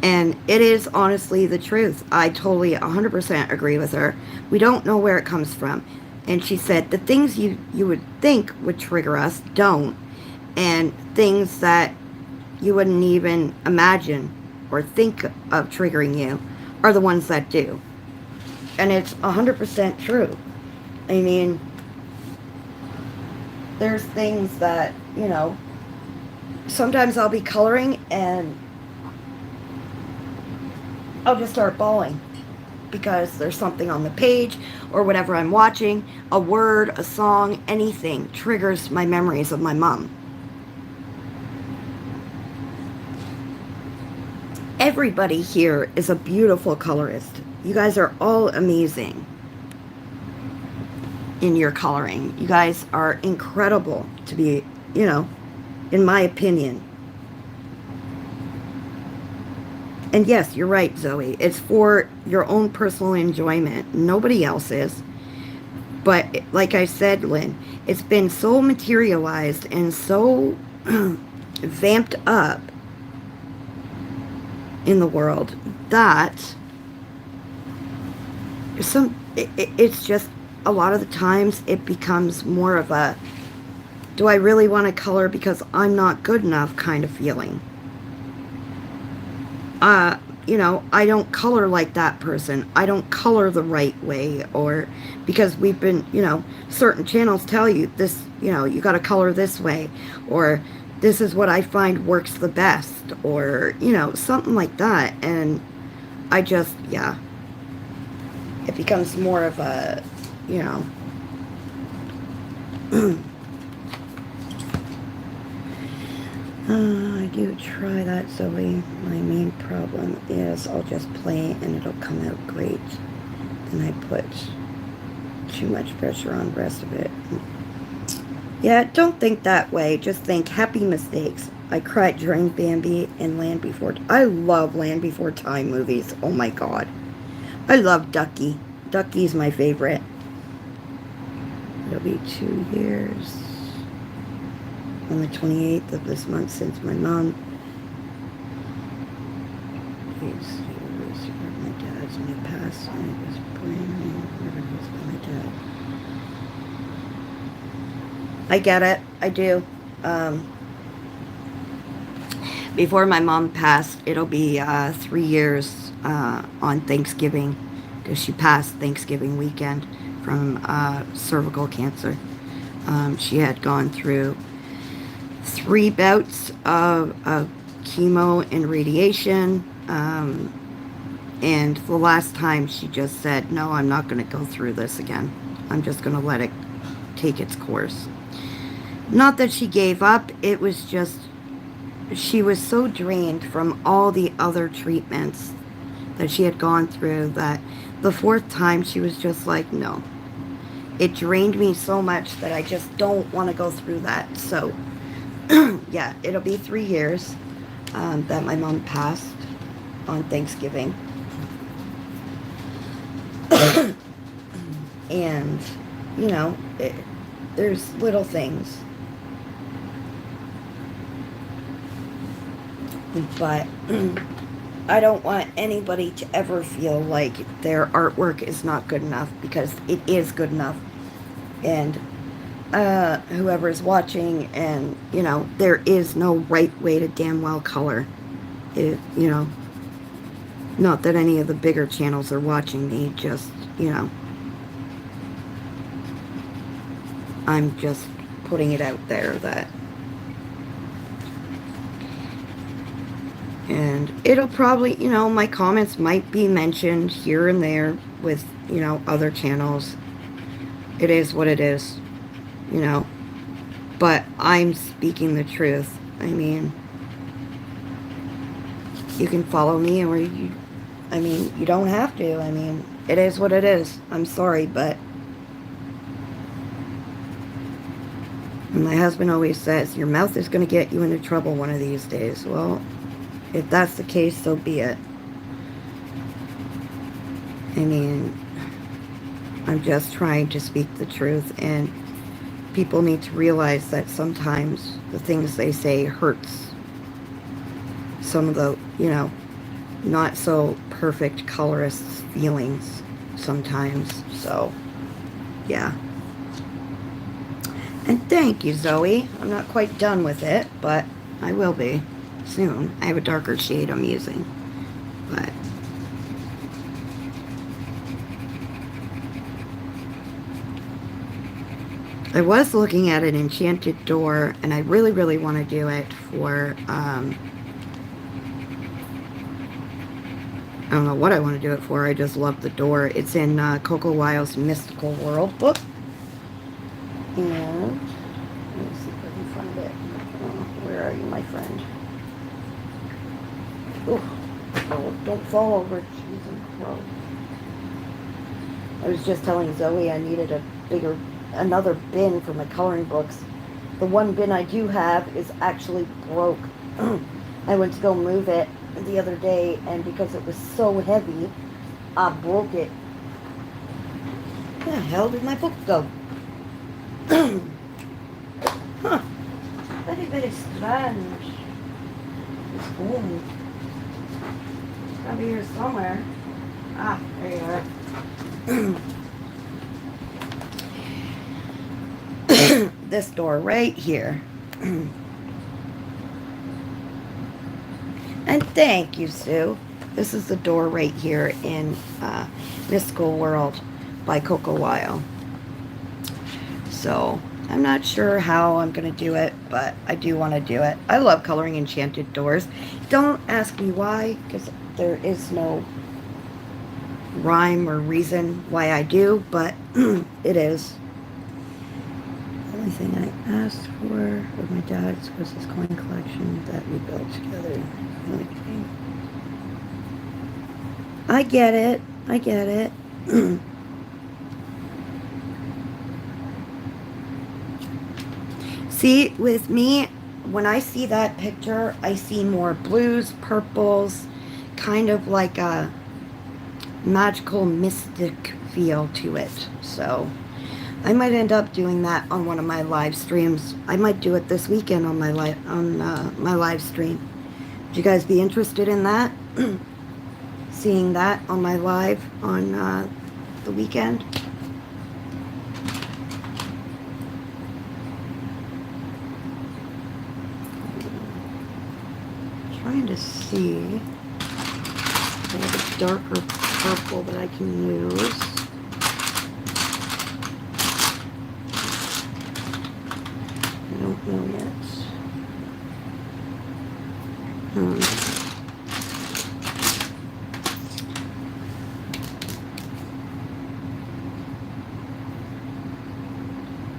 And it is honestly the truth. I totally 100% agree with her. We don't know where it comes from. And she said the things you would think would trigger us don't. And things that you wouldn't even imagine or think of triggering you are the ones that do. And it's 100% true. I mean, there's things that, sometimes I'll be coloring and I'll just start bawling because there's something on the page or whatever I'm watching, a word, a song, anything triggers my memories of my mom. Everybody here is a beautiful colorist. You guys are all amazing in your coloring. You guys are incredible to be, in my opinion. And yes, you're right, Zoe. It's for your own personal enjoyment. Nobody else is. But like I said, Lynn, it's been so materialized and so vamped up in the world that it's just a lot of the times it becomes more of a, do I really want to color because I'm not good enough kind of feeling. I don't color like that person. I don't color the right way, or because we've been, certain channels tell you this, you got to color this way, or this is what I find works the best, or, something like that. And I just, it becomes more of a, I do try that, Zoe. My main problem is I'll just play and it'll come out great. And I put too much pressure on the rest of it. Yeah, don't think that way. Just think happy mistakes. I cried during Bambi and Land Before. I love Land Before Time movies. Oh my God. I love Ducky. Ducky's my favorite. It'll be 2 years on the 28th of this month since my mom. My dad's when he passed, and it was brand new. Never was by my dad. I get it. I do. Before my mom passed, it'll be 3 years on Thanksgiving, because she passed Thanksgiving weekend from cervical cancer. She had gone through 3 bouts of chemo and radiation, and the last time she just said, no, I'm not going to go through this again. I'm just going to let it take its course. Not that she gave up, it was just she was so drained from all the other treatments that she had gone through that the 4th time she was just like, no. It drained me so much that I just don't want to go through that. So yeah, it'll be 3 years that my mom passed on Thanksgiving. And, there's little things. But I don't want anybody to ever feel like their artwork is not good enough, because it is good enough. And whoever's watching, and there is no right way to damn well color it. Not that any of the bigger channels are watching me, just I'm just putting it out there that, and it'll probably, my comments might be mentioned here and there with other channels. It is what it is. But I'm speaking the truth. I mean, you can follow me, or you don't have to. I mean, it is what it is. I'm sorry, but my husband always says, your mouth is going to get you into trouble one of these days. Well, if that's the case, so be it. I mean, I'm just trying to speak the truth, and people need to realize that sometimes the things they say hurts some of the, not so perfect colorists' feelings sometimes. So, yeah. And thank you, Zoe. I'm not quite done with it, but I will be soon. I have a darker shade I'm using, but I was looking at an enchanted door, and I really, really want to do it for, I don't know what I want to do it for. I just love the door. It's in Coco Wild's Mystical World book. And let me see if I can find it. Where are you, my friend? Oh, don't fall over. Jeez and crow. I was just telling Zoe I needed another bin for my coloring books. The one bin I do have is actually broke. I went to go move it the other day, and because it was so heavy, I broke it. Where the hell did my book go? Huh. Very, very strange. It's home. It's gotta be here somewhere. Ah, there you are. This door right here. And thank you, Sue. This is the door right here in Mystical World by Coco Weil. So, I'm not sure how I'm going to do it, but I do want to do it. I love coloring enchanted doors. Don't ask me why, because there is no rhyme or reason why I do, but it is. The only thing I asked for with my dad's was his coin collection that we built together. Okay. I get it. I get it. See, with me, when I see that picture, I see more blues, purples, kind of like a magical, mystic feel to it. So I might end up doing that on one of my live streams. I might do it this weekend on my live stream. Would you guys be interested in that? Seeing that on my live on the weekend? Trying to see if I have a darker purple that I can use. I don't know yet.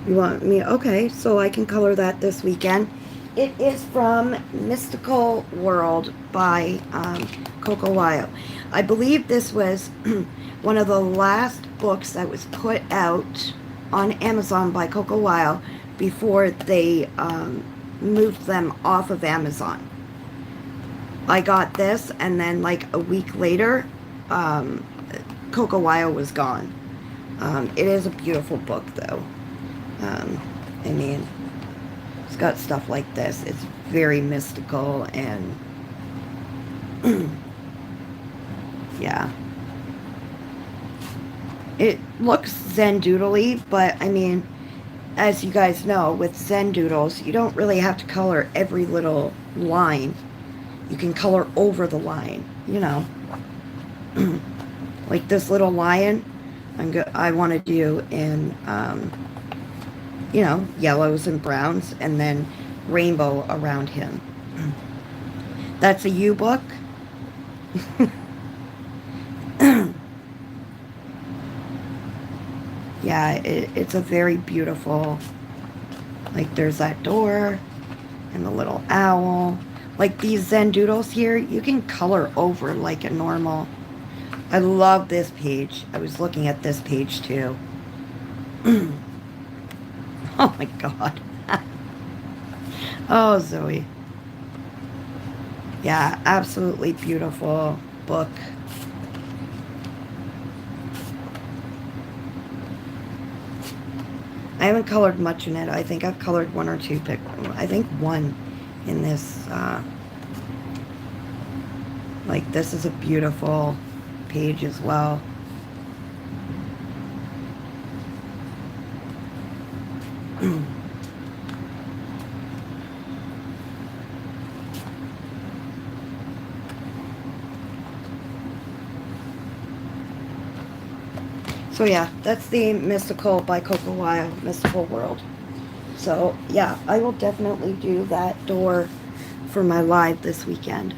You want me? Okay, so I can color that this weekend. It is from Mystical World by Coco Weil. I believe this was one of the last books that was put out on Amazon by Coco Weil before they moved them off of Amazon. I got this, and then like a week later, Coco Weil was gone. It is a beautiful book, though. I mean, it's got stuff like this. It's very mystical and yeah. It looks Zendoodle-y, but I mean, as you guys know, with Zendoodles, you don't really have to color every little line. You can color over the line, you know. Like this little lion, I want to do in you know, yellows and browns, and then rainbow around him. That's a U book. Yeah, it's a very beautiful, like there's that door and the little owl. Like these Zendoodles here, you can color over like a normal. I love this page. I was looking at this page too. Oh my God. Oh, Zoe. Yeah, absolutely beautiful book. I haven't colored much in it. I think I've colored one or two. I think one in this. Like this is a beautiful page as well. So yeah, that's the Mystical by Coco Wild, Mystical World. So yeah, I will definitely do that door for my live this weekend.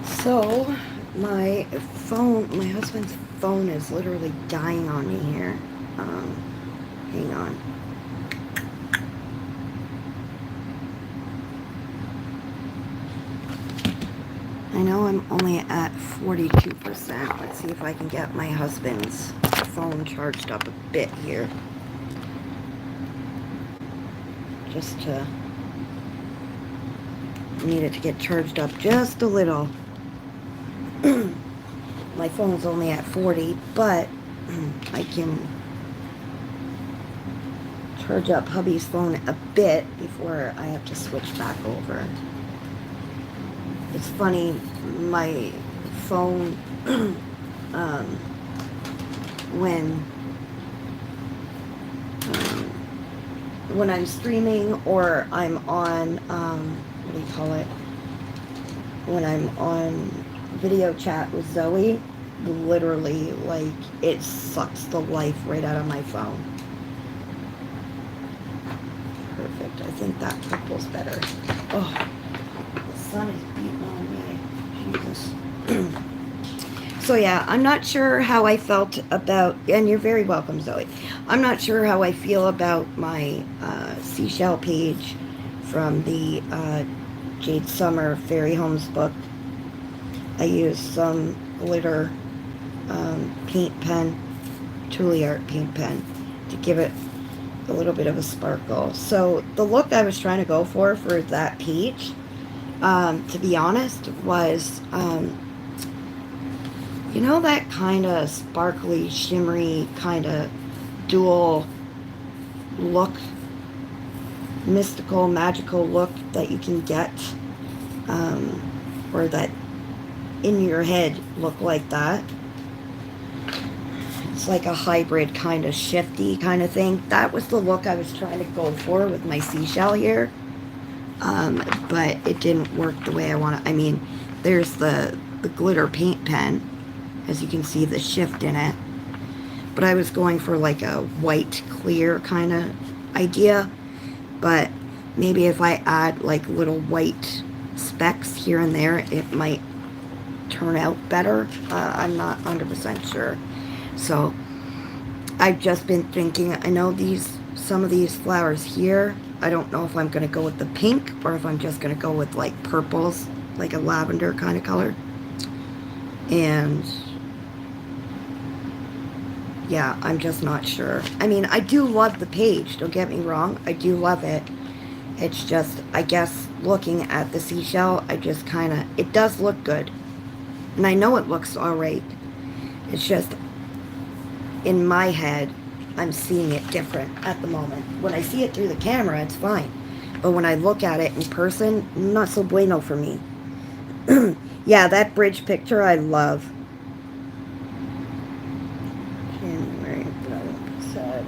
So my husband's phone is literally dying on me here. Hang on. I know I'm only at 42%. Let's see if I can get my husband's phone charged up a bit here. Just to... need it to get charged up just a little. My phone's only at 40, but I can charge up hubby's phone a bit before I have to switch back over. It's funny, my phone, when I'm streaming or I'm on, what do you call it? When I'm on video chat with Zoe, literally, like, it sucks the life right out of my phone. Perfect. I think that purple's better. Oh, the sun is beating on me. Jesus. So yeah, I'm not sure how I felt about, and you're very welcome, Zoe. I'm not sure how I feel about my seashell page from the Jade Summer Fairy Homes book. I used some glitter paint pen, Tuliart paint pen, to give it a little bit of a sparkle. So the look I was trying to go for that page, to be honest, was, you know, that kind of sparkly, shimmery, kind of dual look, mystical, magical look that you can get, or that in your head look like that. It's like a hybrid kind of shifty kind of thing. That was the look I was trying to go for with my seashell here. But it didn't work the way I want it. I mean, there's the glitter paint pen. As you can see, the shift in it. But I was going for like a white, clear kind of idea. But maybe if I add like little white specks here and there, it might turn out better. I'm not 100% sure. So I've just been thinking, I know some of these flowers here, I don't know if I'm going to go with the pink or if I'm just going to go with like purples, like a lavender kind of color. And yeah, I'm just not sure. I mean, I do love the page, don't get me wrong. I do love it. It's just, I guess, looking at the seashell, I just kind of, it does look good. And I know it looks alright. It's just, in my head, I'm seeing it different at the moment. When I see it through the camera, it's fine. But when I look at it in person, not so bueno for me. Yeah, that bridge picture I love. January, said.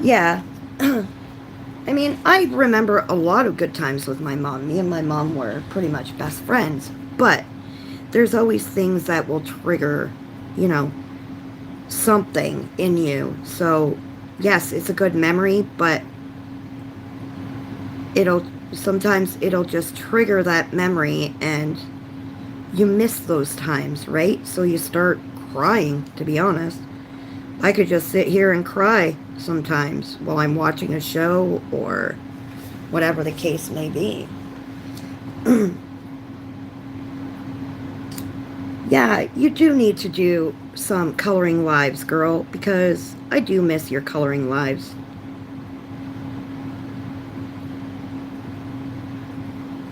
Yeah. I mean, I remember a lot of good times with my mom. Me and my mom were pretty much best friends. But there's always things that will trigger, you know, something in you. So, yes, it's a good memory, but sometimes it'll just trigger that memory and you miss those times, right? So you start crying, to be honest. I could just sit here and cry sometimes while I'm watching a show or whatever the case may be. Yeah, you do need to do some coloring lives, girl, because I do miss your coloring lives.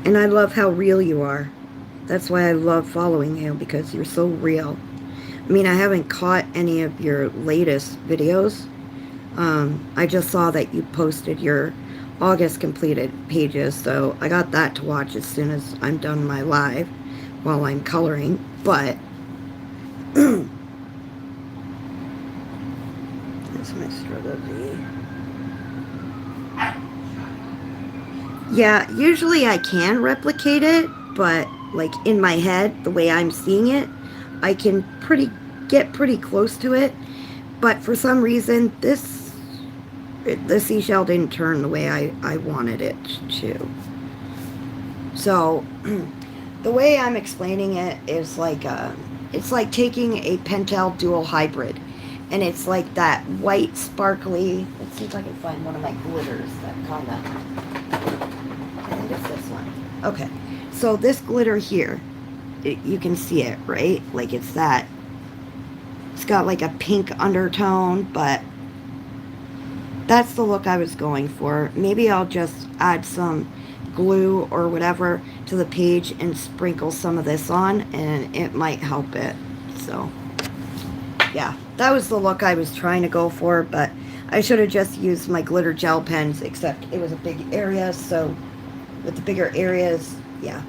And I love how real you are. That's why I love following you, because you're so real. I mean, I haven't caught any of your latest videos. I just saw that you posted your August completed pages, so I got that to watch as soon as I'm done my live while I'm coloring. But that's my struggle V. Yeah, usually I can replicate it, but like in my head, the way I'm seeing it, I can get pretty close to it. But for some reason, the seashell didn't turn the way I wanted it to. So the way I'm explaining it is like it's like taking a Pentel Dual Hybrid, and it's like that white sparkly. Let's see if I can find one of my glitters that kind of. I think it's this one. Okay, so this glitter here, you can see it, right? Like it's that. It's got like a pink undertone, but that's the look I was going for. Maybe I'll just add some glue or whatever to the page and sprinkle some of this on, and it might help it. So yeah, that was the look I was trying to go for, but I should have just used my glitter gel pens, except it was a big area, so with the bigger areas, yeah.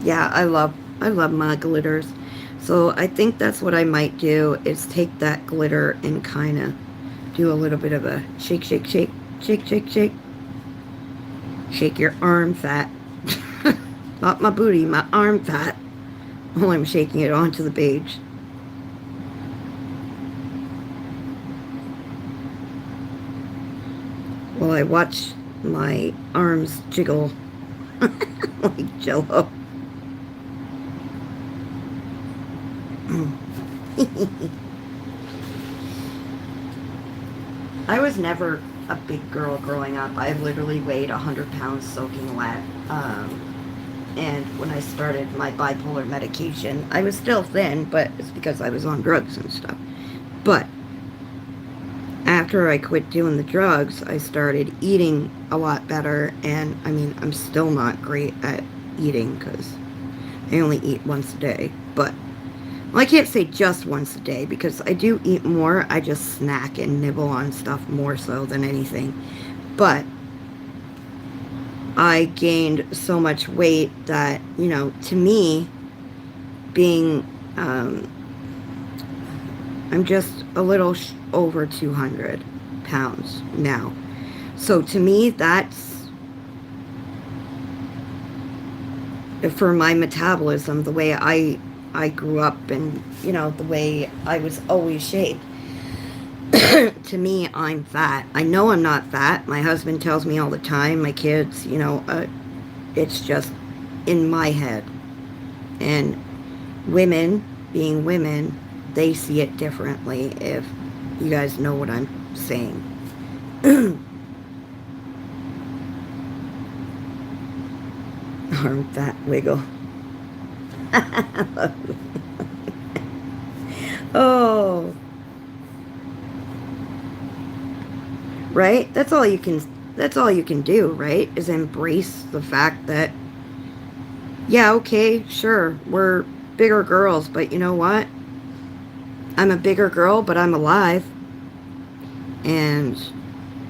Yeah, I love my glitters. So I think that's what I might do, is take that glitter and kind of do a little bit of a shake, shake, shake, shake, shake, shake. Shake your arm fat. Not my booty, my arm fat. While I'm shaking it onto the page. While I watch my arms jiggle like Jello. I was never a big girl growing up. I literally weighed 100 pounds soaking wet. And when I started my bipolar medication, I was still thin, but it's because I was on drugs and stuff. But after I quit doing the drugs, I started eating a lot better. And I mean, I'm still not great at eating because I only eat once a day. But well, I can't say just once a day because I do eat more. I just snack and nibble on stuff more so than anything. But I gained so much weight that, you know, to me, being, I'm just a little over 200 pounds now. So to me, that's, for my metabolism, the way I grew up and, you know, the way I was always shaped. To me, I'm fat. I know I'm not fat. My husband tells me all the time, my kids, you know, it's just in my head. And women, being women, they see it differently, if you guys know what I'm saying. Arm fat wiggle. Oh, right? That's all you can do, right? Is embrace the fact that, yeah, okay, sure, we're bigger girls, but you know what? I'm a bigger girl, but I'm alive. And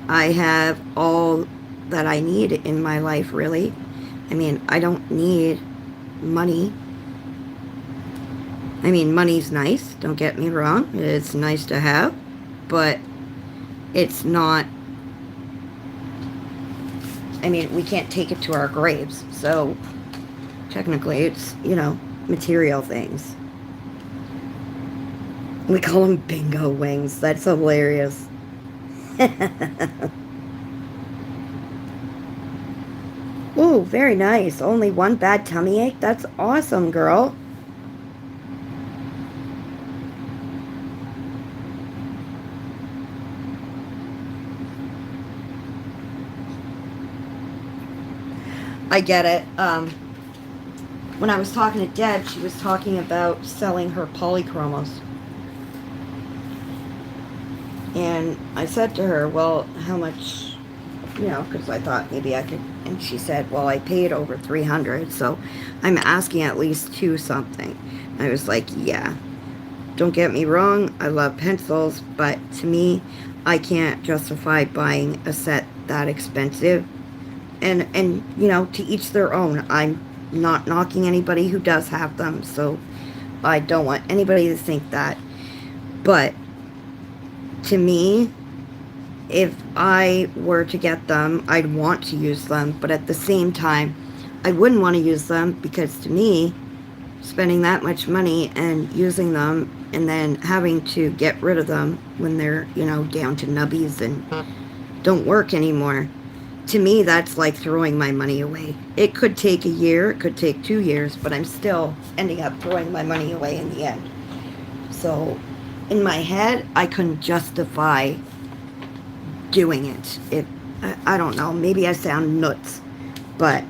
I have all that I need in my life, really. I mean, I don't need money. I mean, money's nice, don't get me wrong. It's nice to have, but it's not, I mean, we can't take it to our graves. So technically it's, you know, material things. We call them bingo wings. That's hilarious. Ooh, very nice. Only one bad tummy ache? That's awesome, girl. I get it. When I was talking to Deb, she was talking about selling her polychromos. And I said to her, well, how much, you know, because I thought maybe I could, and she said, well, I paid over 300, so I'm asking at least 2 something. I was like, yeah, don't get me wrong, I love pencils, but to me, I can't justify buying a set that expensive. And you know, to each their own. I'm not knocking anybody who does have them, so I don't want anybody to think that. But to me, if I were to get them, I'd want to use them, but at the same time, I wouldn't want to use them because to me, spending that much money and using them and then having to get rid of them when they're, you know, down to nubbies and don't work anymore, to me, that's like throwing my money away. It could take a year, it could take 2 years, but I'm still ending up throwing my money away in the end. So, in my head, I couldn't justify doing it. I don't know, maybe I sound nuts, but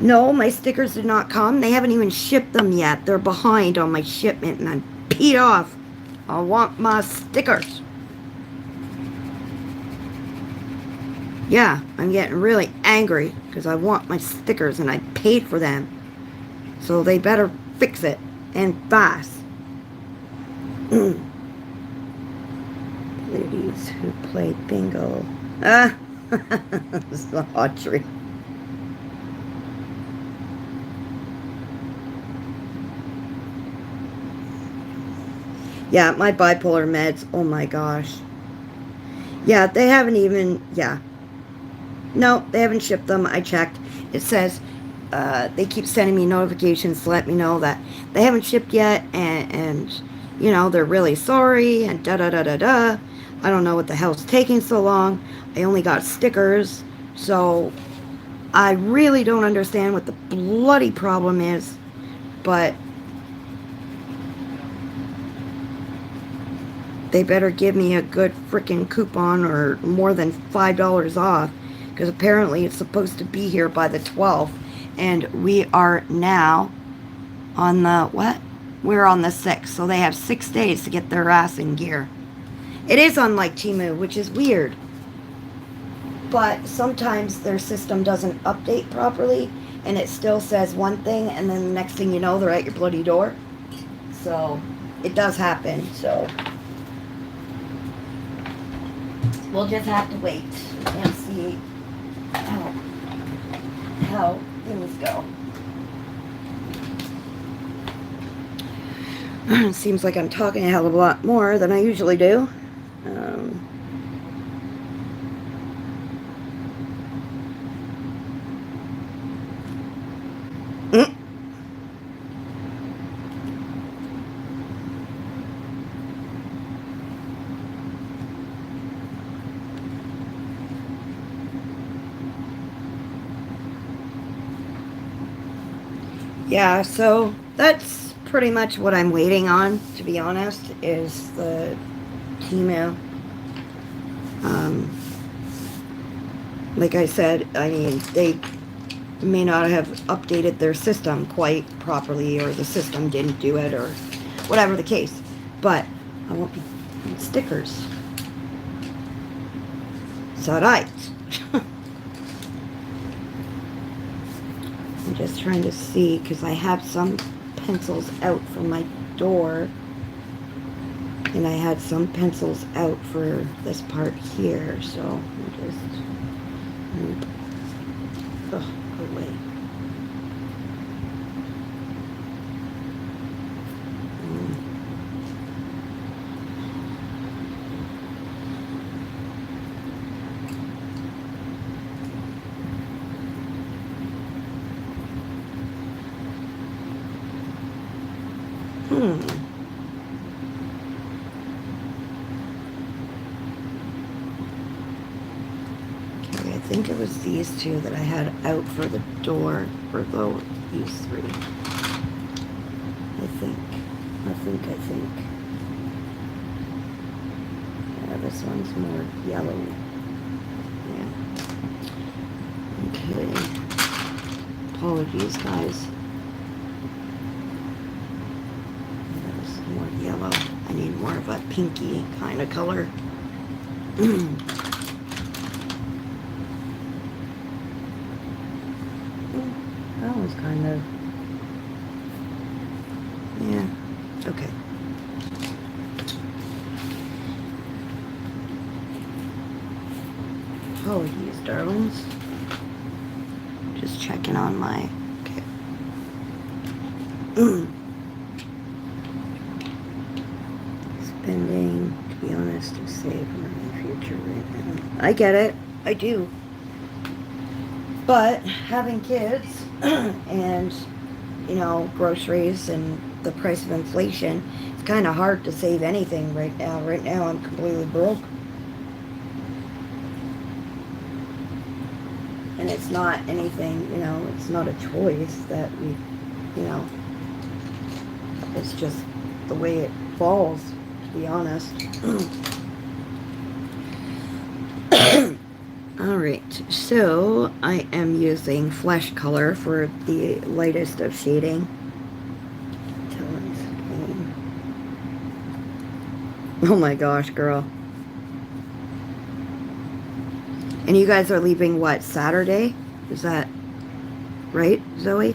no, my stickers did not come. They haven't even shipped them yet. They're behind on my shipment, and I'm peed off. I want my stickers. Yeah, I'm getting really angry because I want my stickers and I paid for them. So they better fix it, and fast. Ladies who play bingo. Ah, this is a hot tree. Yeah, my bipolar meds, oh my gosh. Yeah, they haven't even, yeah. No, they haven't shipped them. I checked. It says they keep sending me notifications to let me know that they haven't shipped yet, and you know, they're really sorry, and da-da-da-da-da. I don't know what the hell's taking so long. I only got stickers, so I really don't understand what the bloody problem is, but they better give me a good freaking coupon or more than $5 off, because apparently it's supposed to be here by the 12th, and we are now on the, what? We're on the 6th, so they have 6 days to get their ass in gear. It is unlike Temu, which is weird, but sometimes their system doesn't update properly, and it still says one thing, and then the next thing you know, they're at your bloody door. So, it does happen, so we'll just have to wait and see how things go. Seems like I'm talking a hell of a lot more than I usually do. Yeah, so that's pretty much what I'm waiting on, to be honest, is the Temu. Like I said, I mean, they may not have updated their system quite properly, or the system didn't do it, or whatever the case. But I want stickers. So right. I'm just trying to see, because I have some pencils out for my door, and I had some pencils out for this part here, so I'm just, go away. Okay, I think it was these two that I had out for the door, for these three. I think. Yeah, this one's more yellow. Yeah. Okay. Apologies, guys. There's more yellow. I need more of a pinky kind of color. That was kind of, yeah, okay. Apologies, darlings. Just checking on my, okay. Spending, to be honest. honest to save for my future right now. I get it. I do. But having kids and, groceries and the price of inflation, it's kind of hard to save anything right now. Right now, I'm completely broke. And it's not anything, it's not a choice that we, it's just the way it falls, to be honest. Alright, so I am using Flesh Color for the lightest of shading. Oh my gosh, girl. And you guys are leaving, what, Saturday? Is that right, Zoe?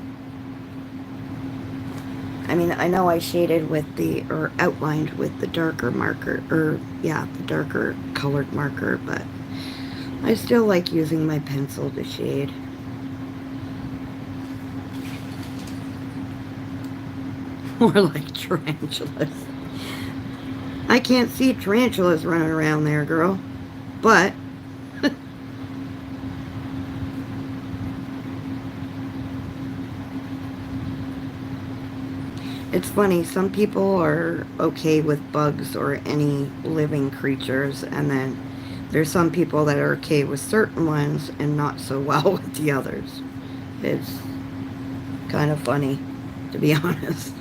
I mean, I know I shaded with or outlined with the darker marker, the darker colored marker, but I still like using my pencil to shade. More like tarantulas. I can't see tarantulas running around there, girl. But it's funny, some people are okay with bugs or any living creatures, and then there's some people that are okay with certain ones and not so well with the others. It's kind of funny, to be honest.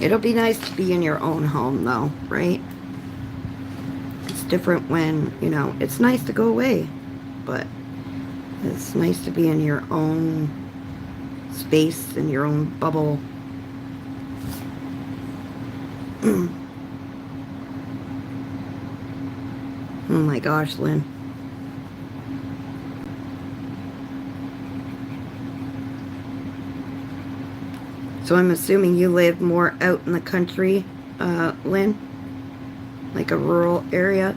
It'll be nice to be in your own home, though, right? It's different when, it's nice to go away, but it's nice to be in your own space, in your own bubble. Oh my gosh, Lynn. So I'm assuming you live more out in the country, Lynn? Like a rural area?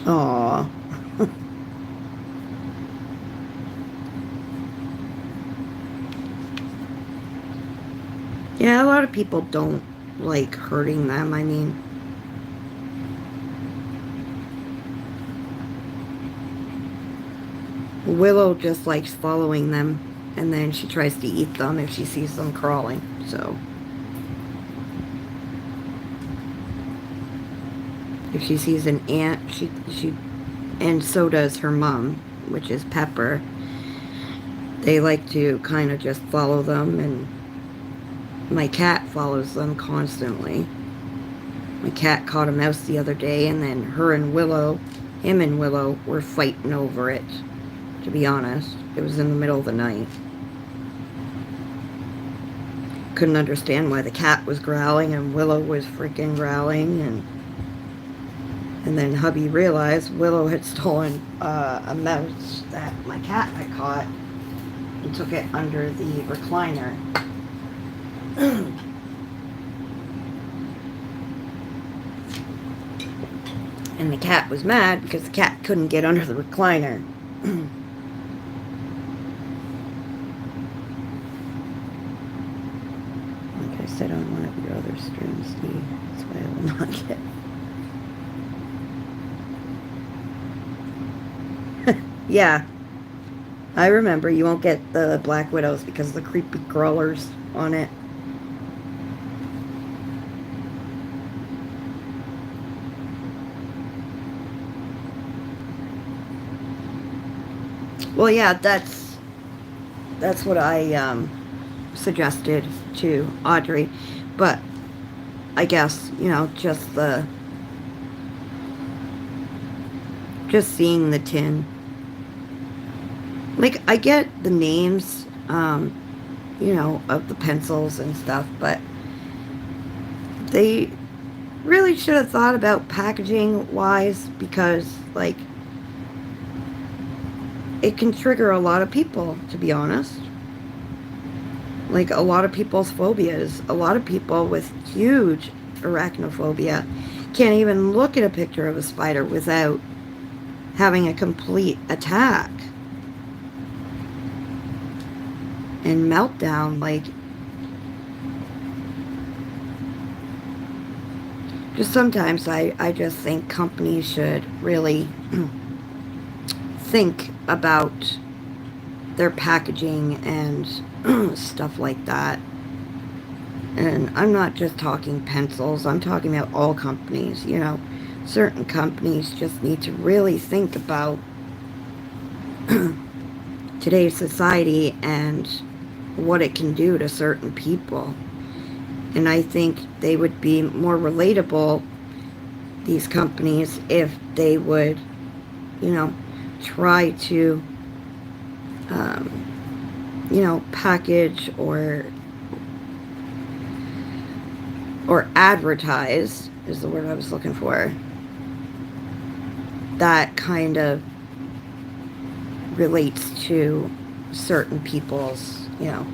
Aww. Yeah, a lot of people don't like hurting them. I mean, Willow just likes following them, and then she tries to eat them if she sees them crawling, so. If she sees an ant, and so does her mom, which is Pepper. They like to kind of just follow them, and my cat follows them constantly. My cat caught a mouse the other day, and then him and Willow were fighting over it. To be honest, it was in the middle of the night. Couldn't understand why the cat was growling and Willow was freaking growling, and then hubby realized Willow had stolen a mouse that my cat had caught and took it under the recliner. And the cat was mad because the cat couldn't get under the recliner. Like I said on one of your other streams, Steve, that's why I will not get. Yeah, I remember. You won't get the Black Widows because of the creepy crawlers on it. Well, yeah, that's what I suggested to Audrey, but I guess, just seeing the tin. Like, I get the names, of the pencils and stuff, but they really should have thought about packaging wise, because, like, it can trigger a lot of people, to be honest. Like a lot of people's phobias. A lot of people with huge arachnophobia can't even look at a picture of a spider without having a complete attack and meltdown. Like, just sometimes I just think companies should really think about their packaging and stuff like that. And I'm not just talking pencils, I'm talking about all companies. You know, certain companies just need to really think about today's society and what it can do to certain people. And I think they would be more relatable, these companies, if they would, you know, try to, you know, package or advertise, is the word I was looking for, that kind of relates to certain people's, you know,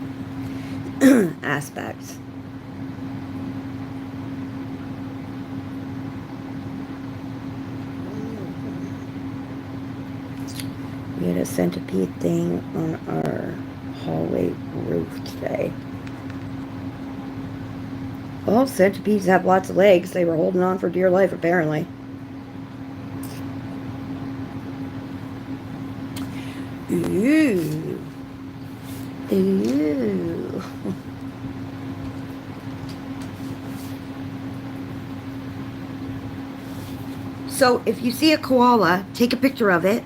aspects. We had a centipede thing on our hallway roof today. Well, centipedes have lots of legs. They were holding on for dear life, apparently. Ooh. Ooh. So if you see a koala, take a picture of it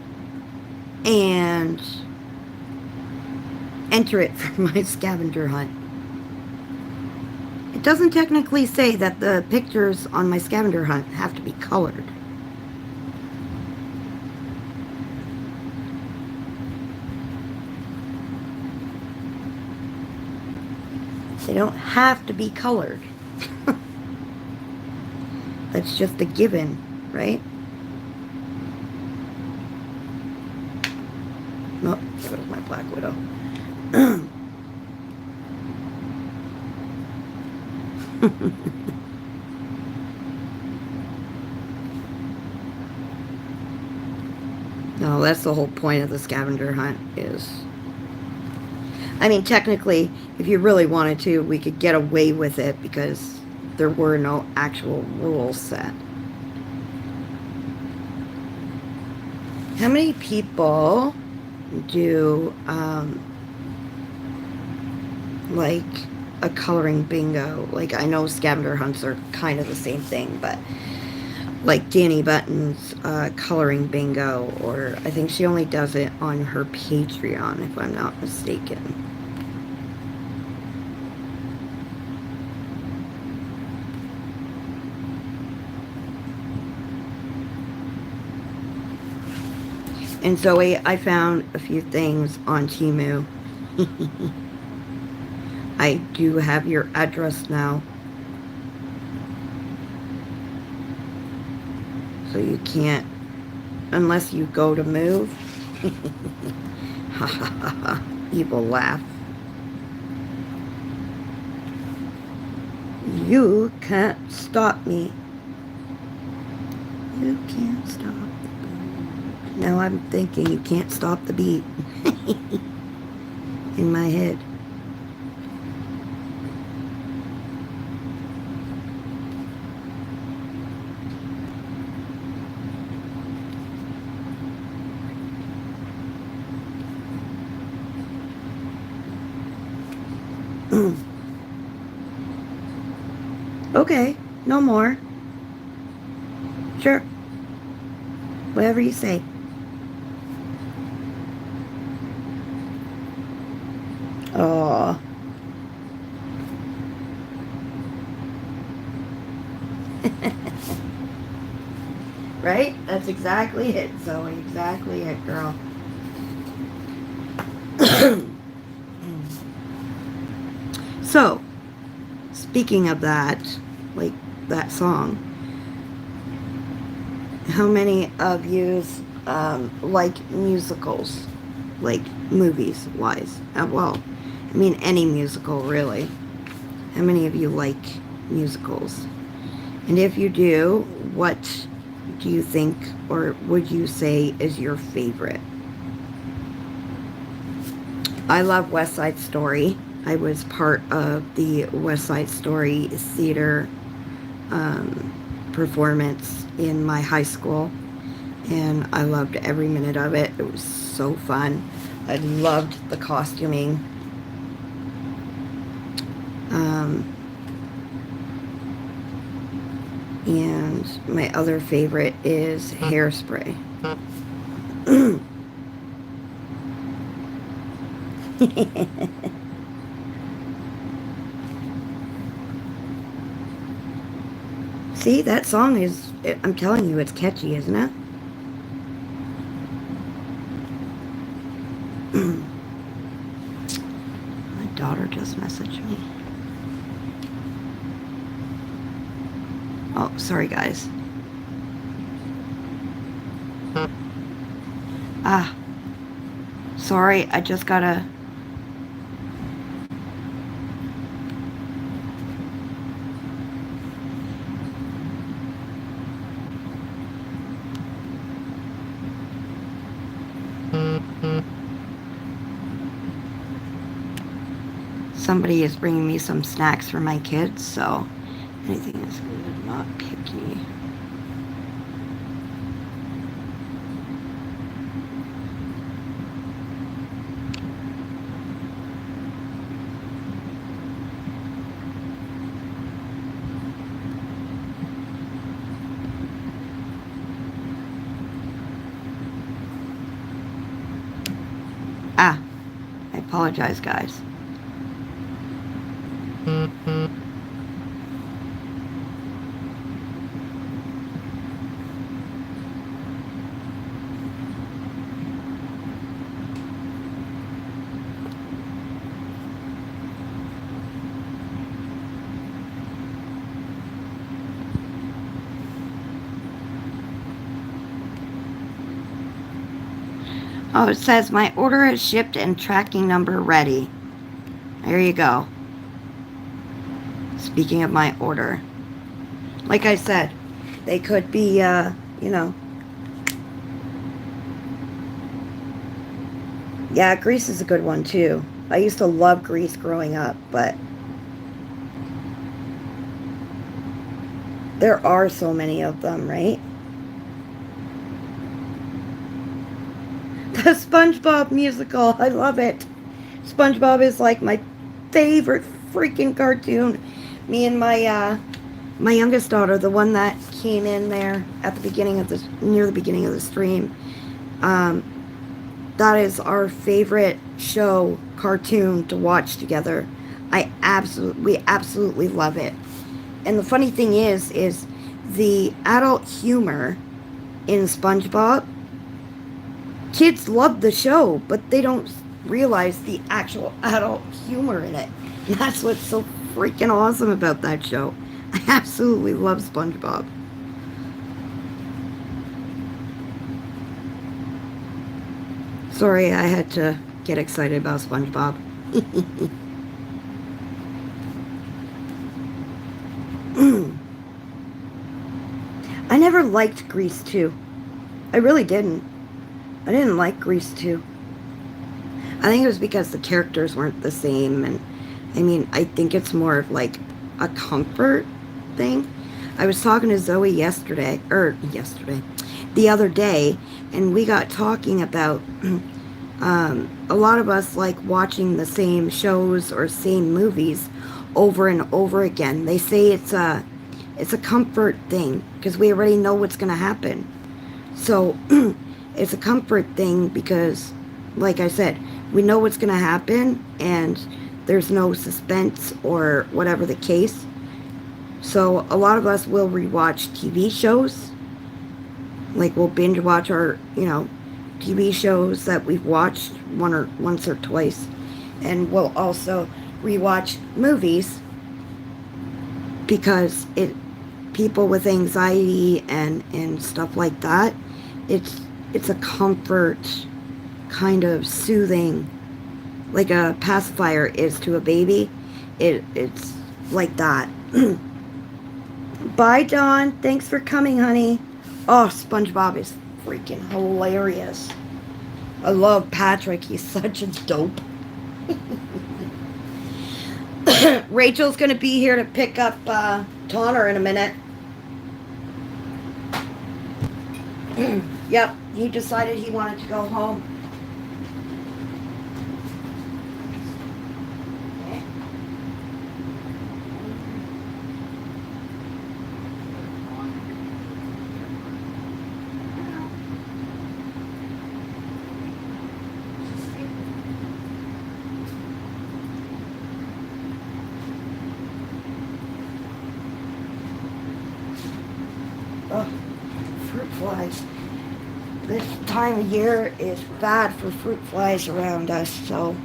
and enter it for my scavenger hunt. It doesn't technically say that the pictures on my scavenger hunt have to be colored. They don't have to be colored. That's just a given, right? Oh, there goes my black widow. No, that's the whole point of the scavenger hunt is... I mean, technically, if you really wanted to, we could get away with it because there were no actual rules set. How many people do, like, a coloring bingo? Like, I know scavenger hunts are kind of the same thing, but like Danny Button's coloring bingo, or I think she only does it on her Patreon, if I'm not mistaken. And Zoe, I found a few things on Temu. I do have your address now. So you can't, unless you go to move. Ha ha ha ha. Evil laugh. You can't stop me. You can't stop the beat. Now I'm thinking you can't stop the beat. In my head. Okay, no more. Sure. Whatever you say. Oh. Right? That's exactly it, Zoe. Exactly it, girl. So, speaking of that, like that song, how many of you like musicals? like movies wise. Well, I mean any musical really. How many of you like musicals? And if you do, what do you think or would you say is your favorite? I love West Side Story. I was part of the West Side Story theater performance in my high school, and I loved every minute of it. It was so fun. I loved the costuming. And my other favorite is Hairspray. See, that song is, I'm telling you, it's catchy, isn't it? My daughter just messaged me. Oh, sorry guys. Ah, sorry, I just gotta... Somebody is bringing me some snacks for my kids, so anything is good, not picky. Ah, I apologize, guys. Oh, it says my order is shipped and tracking number ready. There you go. Speaking of my order, like I said, they could be, you know. Yeah, Grease is a good one too. I used to love Grease growing up, but there are so many of them, right? The SpongeBob musical, I love it. SpongeBob is like my favorite freaking cartoon. Me and my youngest daughter, the one that came in there at the beginning of near the beginning of the stream, that is our favorite show cartoon to watch together. We absolutely love it. And the funny thing is the adult humor in SpongeBob, kids love the show, but they don't realize the actual adult humor in it. And that's what's so freaking awesome about that show. I absolutely love SpongeBob. Sorry, I had to get excited about SpongeBob. I never liked Grease 2. I really didn't. I didn't like Grease 2. I think it was because the characters weren't the same, and I mean, I think it's more of like a comfort thing. I was talking to Zoe the other day, and we got talking about a lot of us like watching the same shows or same movies over and over again. They say it's a comfort thing because we already know what's going to happen. So it's a comfort thing because, like I said, we know what's going to happen and there's no suspense or whatever the case. So a lot of us will rewatch TV shows. Like we'll binge watch our, TV shows that we've watched once or twice. And we'll also rewatch movies because people with anxiety and stuff like that, it's a comfort kind of soothing, like a pacifier is to a baby. It's like that. Bye, Dawn. Thanks for coming, honey. Oh, SpongeBob is freaking hilarious. I love Patrick. He's such a dope. Rachel's going to be here to pick up Tonner in a minute. Yep, he decided he wanted to go home. Oh, fruit flies. This time of year is bad for fruit flies around us, so.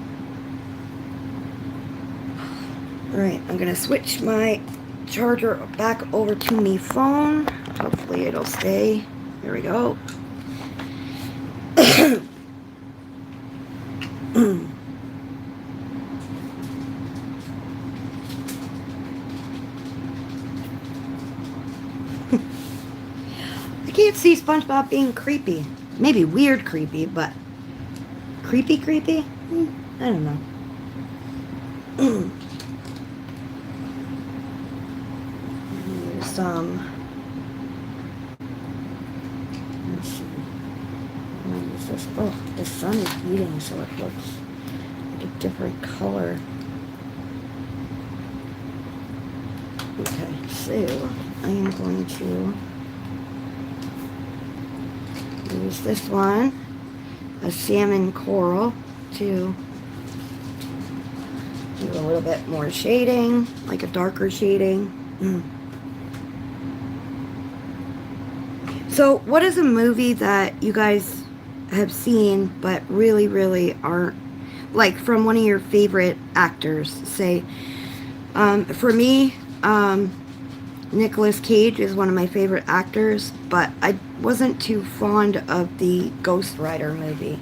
Alright, I'm gonna switch my charger back over to me phone. Hopefully it'll stay. There we go. I can't see SpongeBob being creepy. Maybe weird creepy, but creepy? I don't know. Here's some. Let's see. What is this? Oh, the sun is beating, so it looks like a different color. Okay, so I am going to use this one, a salmon coral, to do a little bit more shading, like a darker shading. So what is a movie that you guys have seen but really aren't, like, from one of your favorite actors, say? For me, Nicolas Cage is one of my favorite actors, but I wasn't too fond of the Ghost Rider movie.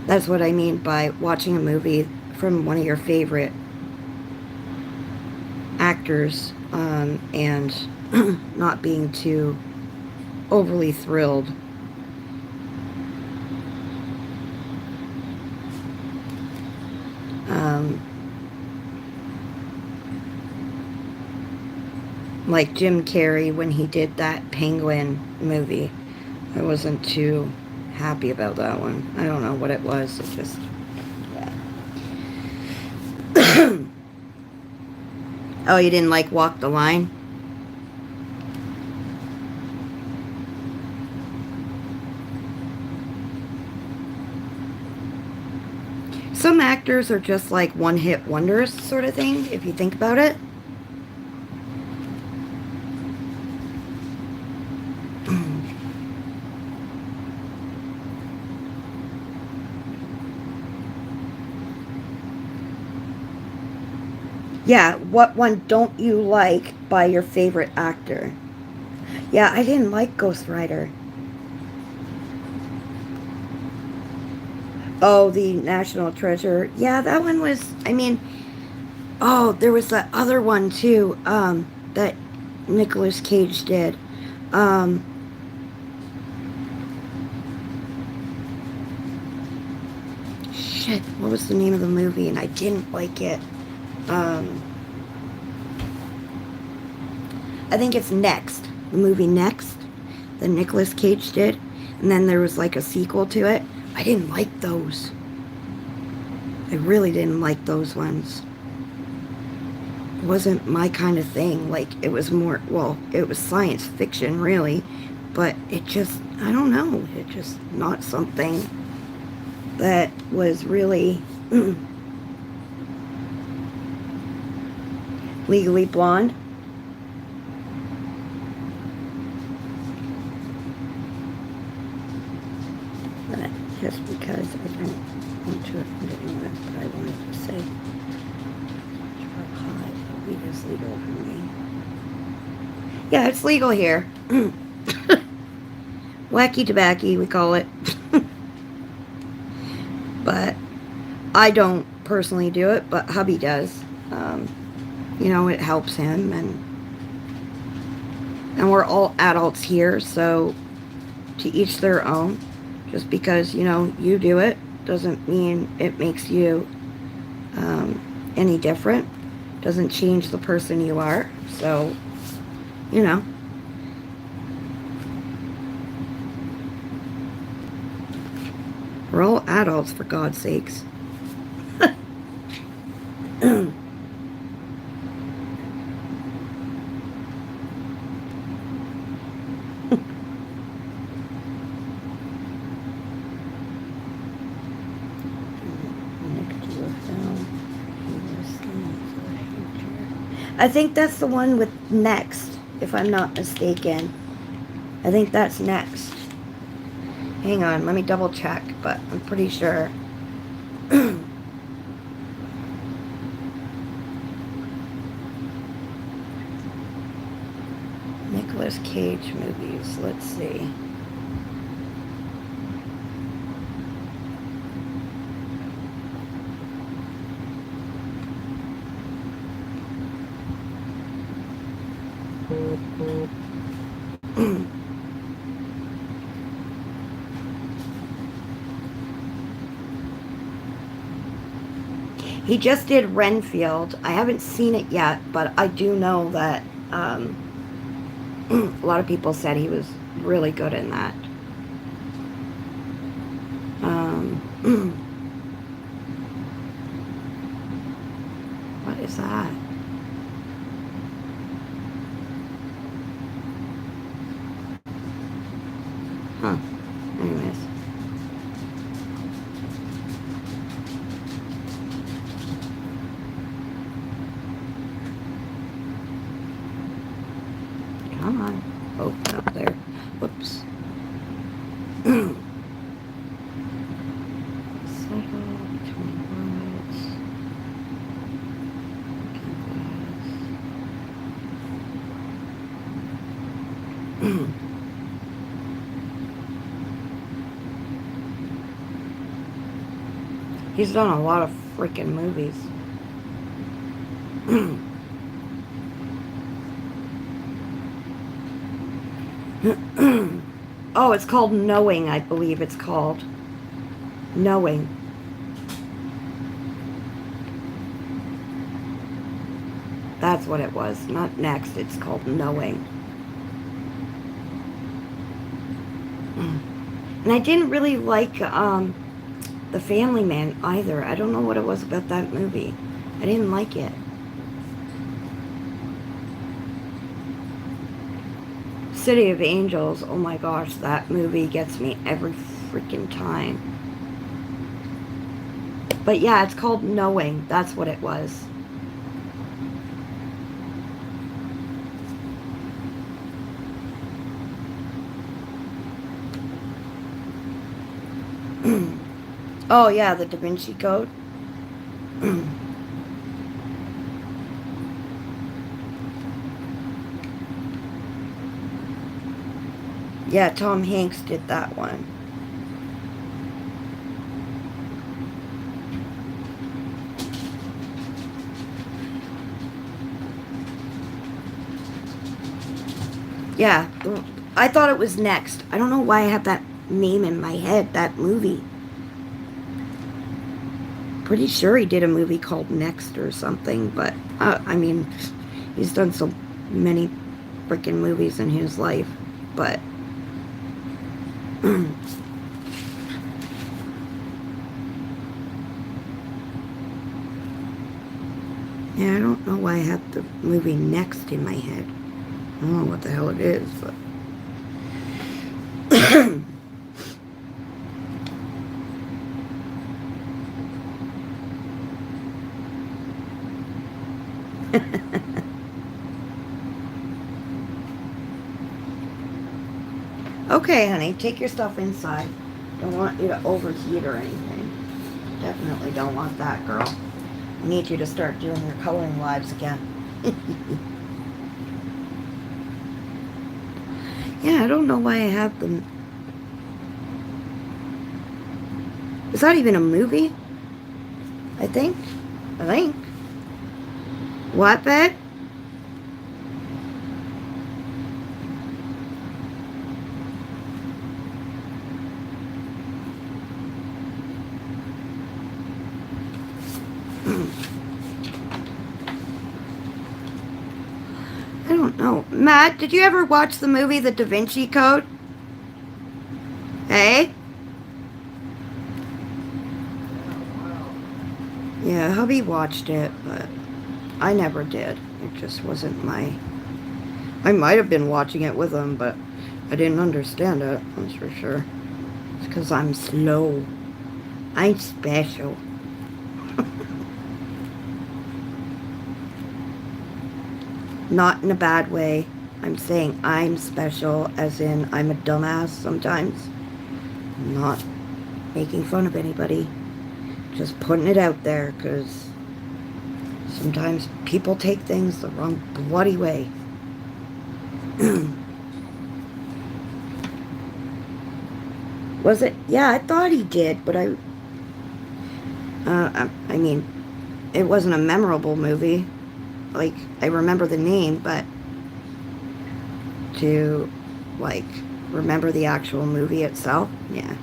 That's what I mean by watching a movie from one of your favorite actors, and not being too overly thrilled. Like Jim Carrey when he did that Penguin movie. I wasn't too happy about that one. I don't know what it was. It just, yeah. Oh, you didn't like Walk the Line? Some actors are just like one-hit wonders sort of thing, if you think about it. Yeah, what one don't you like by your favorite actor? Yeah, I didn't like Ghost Rider. Oh, the National Treasure. Yeah, that one was, I mean, oh, there was that other one too, that Nicolas Cage did. Shit, what was the name of the movie? And I didn't like it. I think it's Next. The movie Next that Nicolas Cage did. And then there was like a sequel to it. I didn't like those. I really didn't like those ones. It wasn't my kind of thing. Like, it was more, well, it was science fiction, really. But it just, I don't know. It just not something that was really Legally Blonde. But just because I don't want to offend anyone, but I wanted to say, hi, weed is legal for me. Yeah, it's legal here. Wacky tobacco, we call it. But I don't personally do it, but hubby does. You know, it helps him, and we're all adults here, so to each their own. Just because, you know, you do it doesn't mean it makes you any different. Doesn't change the person you are. So, you know. We're all adults, for God's sakes. I think that's the one with next, if I'm not mistaken. I think that's next. Hang on, let me double check, but I'm pretty sure. Nicolas Cage movies, let's see. He just did Renfield. I haven't seen it yet, but I do know that a lot of people said he was really good in that. What is that? Huh. Anyways. Come on. Oh, up there. Whoops. Cycle between worlds. He's done a lot of freaking movies. Oh, it's called Knowing, I believe it's called. Knowing. That's what it was. Not Next, it's called Knowing. And I didn't really like The Family Man either. I don't know what it was about that movie. I didn't like it. City of Angels, oh my gosh, that movie gets me every freaking time. But yeah, it's called Knowing. That's what it was. Oh yeah, the Da Vinci Code. Yeah, Tom Hanks did that one. Yeah, I thought it was Next. I don't know why I have that name in my head, that movie. Pretty sure he did a movie called Next or something, but I mean, he's done so many freaking movies in his life, but yeah, I don't know why I have the movie Next in my head. I don't know what the hell it is, but okay, honey, take your stuff inside. Don't want you to overheat or anything. Definitely don't want that, girl. I need you to start doing your coloring lives again. Yeah, I don't know why I have the Is that even a movie? I think. What, babe? I don't know. Matt, did you ever watch the movie The Da Vinci Code? Hey? Yeah, hubby watched it, but I never did. It just wasn't my... I might have been watching it with him, but I didn't understand it, that's for sure. It's because I'm slow. I'm special. Not in a bad way. I'm saying I'm special, as in I'm a dumbass sometimes. I'm not making fun of anybody. Just putting it out there, because sometimes people take things the wrong bloody way. Was it? Yeah, I thought he did, but I mean, it wasn't a memorable movie. Like, I remember the name, but to, like, remember the actual movie itself, yeah.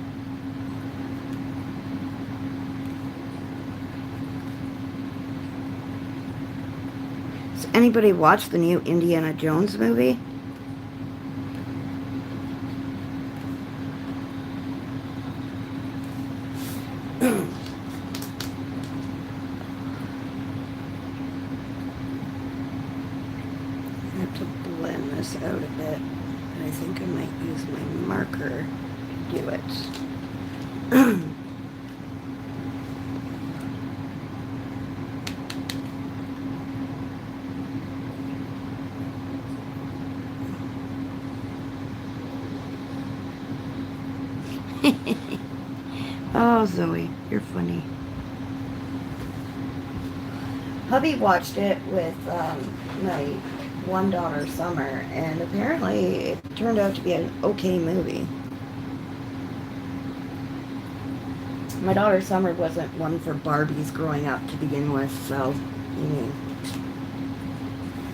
Has anybody watched the new Indiana Jones movie? I have to blend this out a bit. And I think I might use my marker to do it. Oh, Zoe, you're funny. Hubby watched it with my one daughter, Summer, and apparently it turned out to be an okay movie. My daughter, Summer, wasn't one for Barbies growing up to begin with, so, I mean,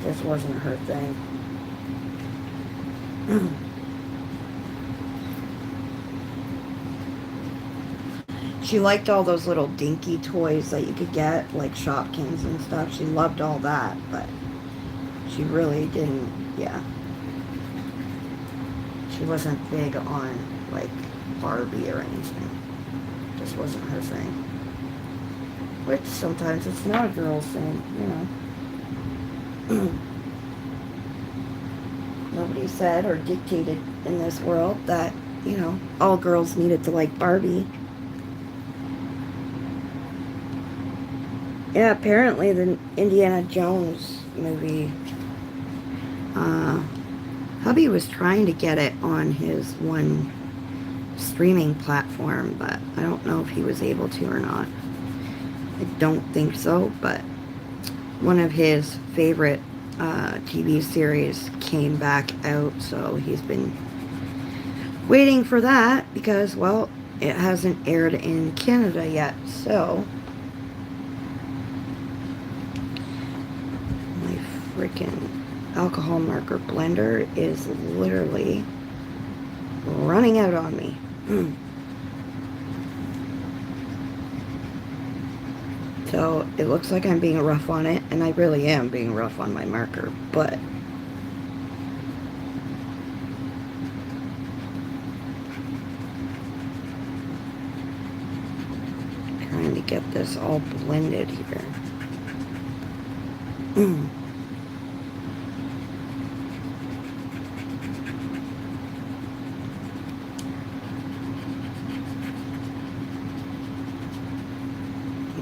this wasn't her thing. She liked all those little dinky toys that you could get, like Shopkins and stuff. She loved all that, but she really didn't, yeah. She wasn't big on, like, Barbie or anything. Just wasn't her thing. Which sometimes it's not a girl's thing, you know. Nobody said or dictated in this world that, you know, all girls needed to like Barbie. Yeah, apparently the Indiana Jones movie, hubby was trying to get it on his one streaming platform, but I don't know if he was able to or not. I don't think so, but one of his favorite TV series came back out, so he's been waiting for that because, well, it hasn't aired in Canada yet, so my freaking alcohol marker blender is literally running out on me. So it looks like I'm being rough on it, and I really am being rough on my marker, but trying to get this all blended here. I'm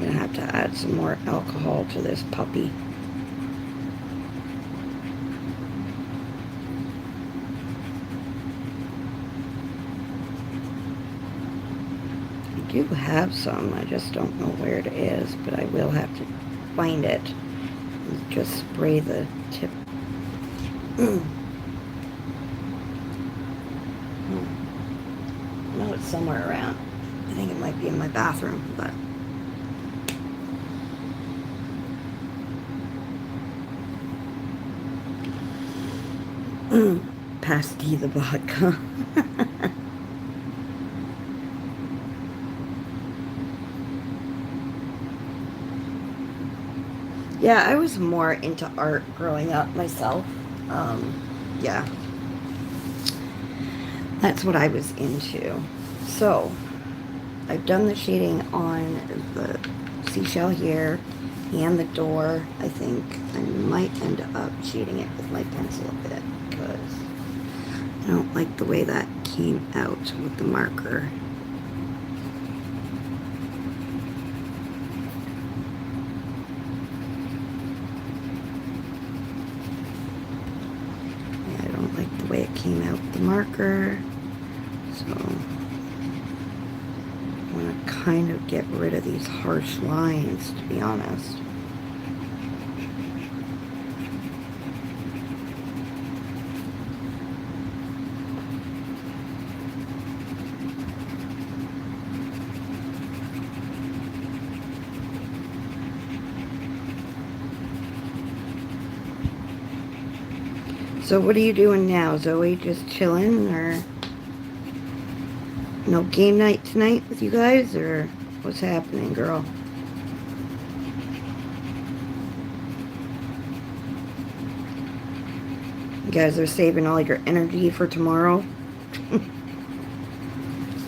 gonna have to add some more alcohol to this puppy. I do have some, I just don't know where it is, but I will have to find it and just spray the tip. No, it's somewhere around. I think it might be in my bathroom, but pasty the vodka. Yeah, I was more into art growing up myself. Yeah, that's what I was into. So, I've done the shading on the seashell here and the door. I think I might end up shading it with my pencil a bit because I don't like the way that came out with the marker. Yeah, I don't like the way it came out with the marker. So I want to kind of get rid of these harsh lines, to be honest. So what are you doing now, Zoe? Just chilling, or no game night tonight with you guys, or what's happening, girl? You guys are saving all your energy for tomorrow?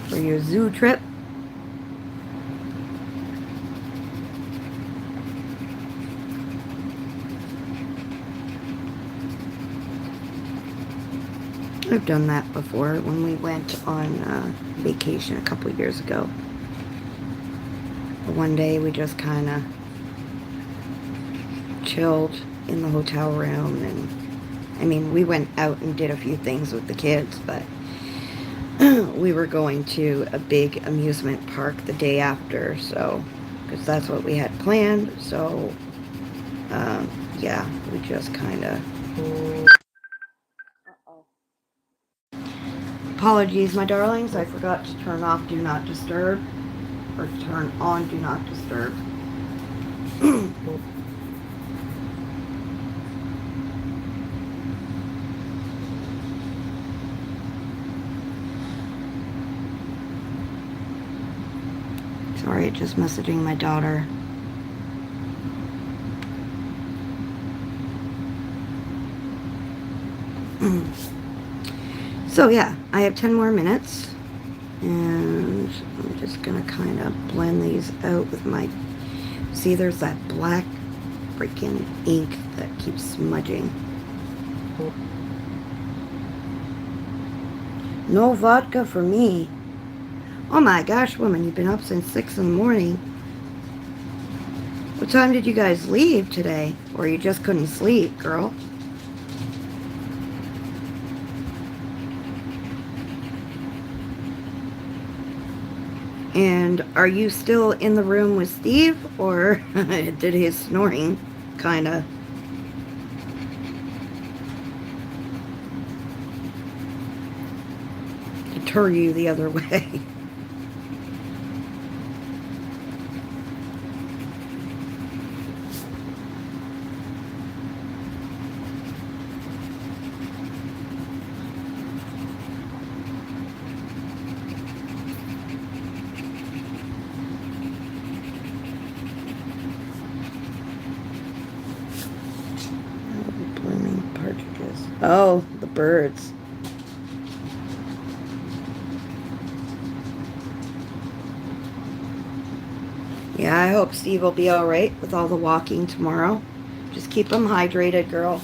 For your zoo trip? I've done that before when we went on vacation a couple years ago. One day we just kind of chilled in the hotel room, and I mean, we went out and did a few things with the kids, but we were going to a big amusement park the day after, so because that's what we had planned. So yeah, we just kind of apologies, my darlings, I forgot to turn off do not disturb, or turn on do not disturb. Sorry, just messaging my daughter. So yeah, I have 10 more minutes, and I'm just gonna kind of blend these out with my, see there's that black freaking ink that keeps smudging. No vodka for me. Oh my gosh, woman, you've been up since 6 in the morning. What time did you guys leave today? Or you just couldn't sleep, girl? And are you still in the room with Steve, or did his snoring kind of deter you the other way? Blooming partridges. Oh, the birds. Yeah, I hope Steve will be all right with all the walking tomorrow. Just keep him hydrated, girl.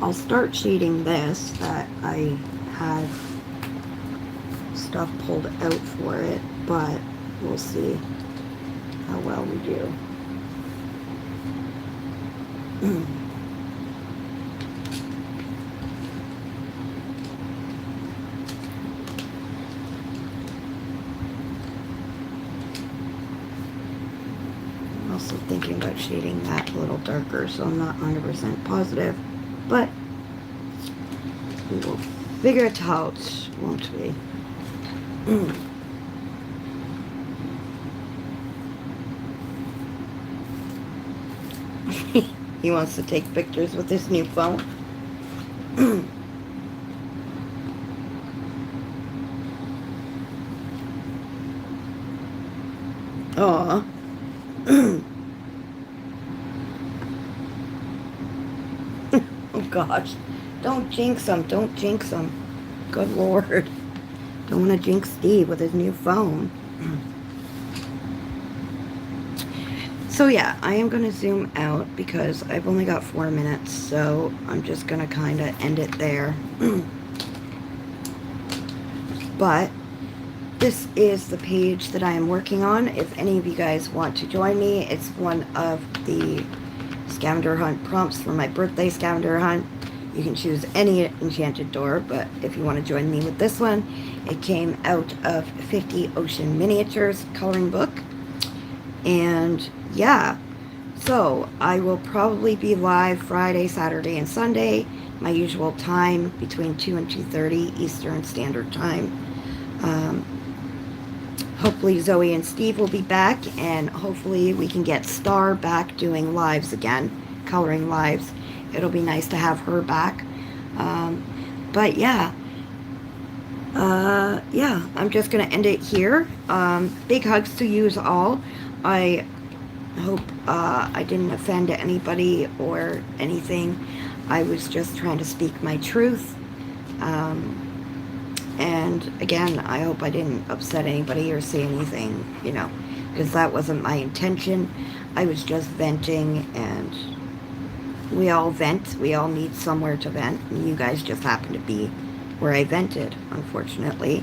I'll start shading this that I had stuff pulled out for it, but we'll see how well we do. I'm also thinking about shading that a little darker, so I'm not 100% positive, but We will figure it out, won't we? He wants to take pictures with his new phone. Aw. Oh gosh. Don't jinx him. Don't jinx him. Good Lord. Don't want to jinx Steve with his new phone. So yeah, I am going to zoom out because I've only got 4 minutes, so I'm just going to kind of end it there. But this is the page that I am working on. If any of you guys want to join me, it's one of the scavenger hunt prompts for my birthday scavenger hunt. You can choose any enchanted door, but if you want to join me with this one, it came out of 50 Ocean Miniatures coloring book. And yeah, so I will probably be live Friday, Saturday, and Sunday, my usual time between 2 and 2:30 Eastern Standard Time. Hopefully Zoe and Steve will be back, and hopefully we can get Star back doing lives again, coloring lives. It'll be nice to have her back. But yeah, I'm just gonna end it here. Big hugs to yous all. I hope I didn't offend anybody or anything. I was just trying to speak my truth. And again, I hope I didn't upset anybody or say anything, you know, because that wasn't my intention. I was just venting, and we all vent. We all need somewhere to vent. And you guys just happen to be where I vented, unfortunately.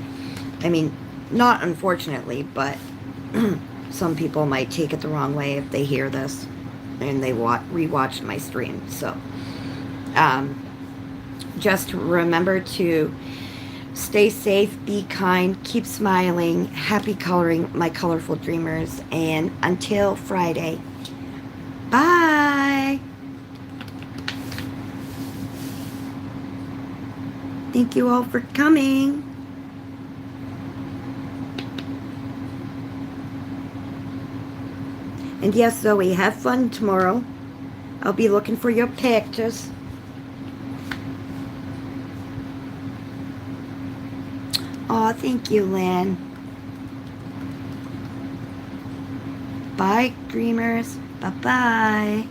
I mean, not unfortunately, but some people might take it the wrong way if they hear this and they rewatched my stream. So, just remember to stay safe, be kind, keep smiling, happy coloring, my colorful dreamers, and until Friday, bye! Thank you all for coming. And yes, Zoe, have fun tomorrow. I'll be looking for your pictures. Aw, thank you, Lynn. Bye, dreamers. Bye-bye.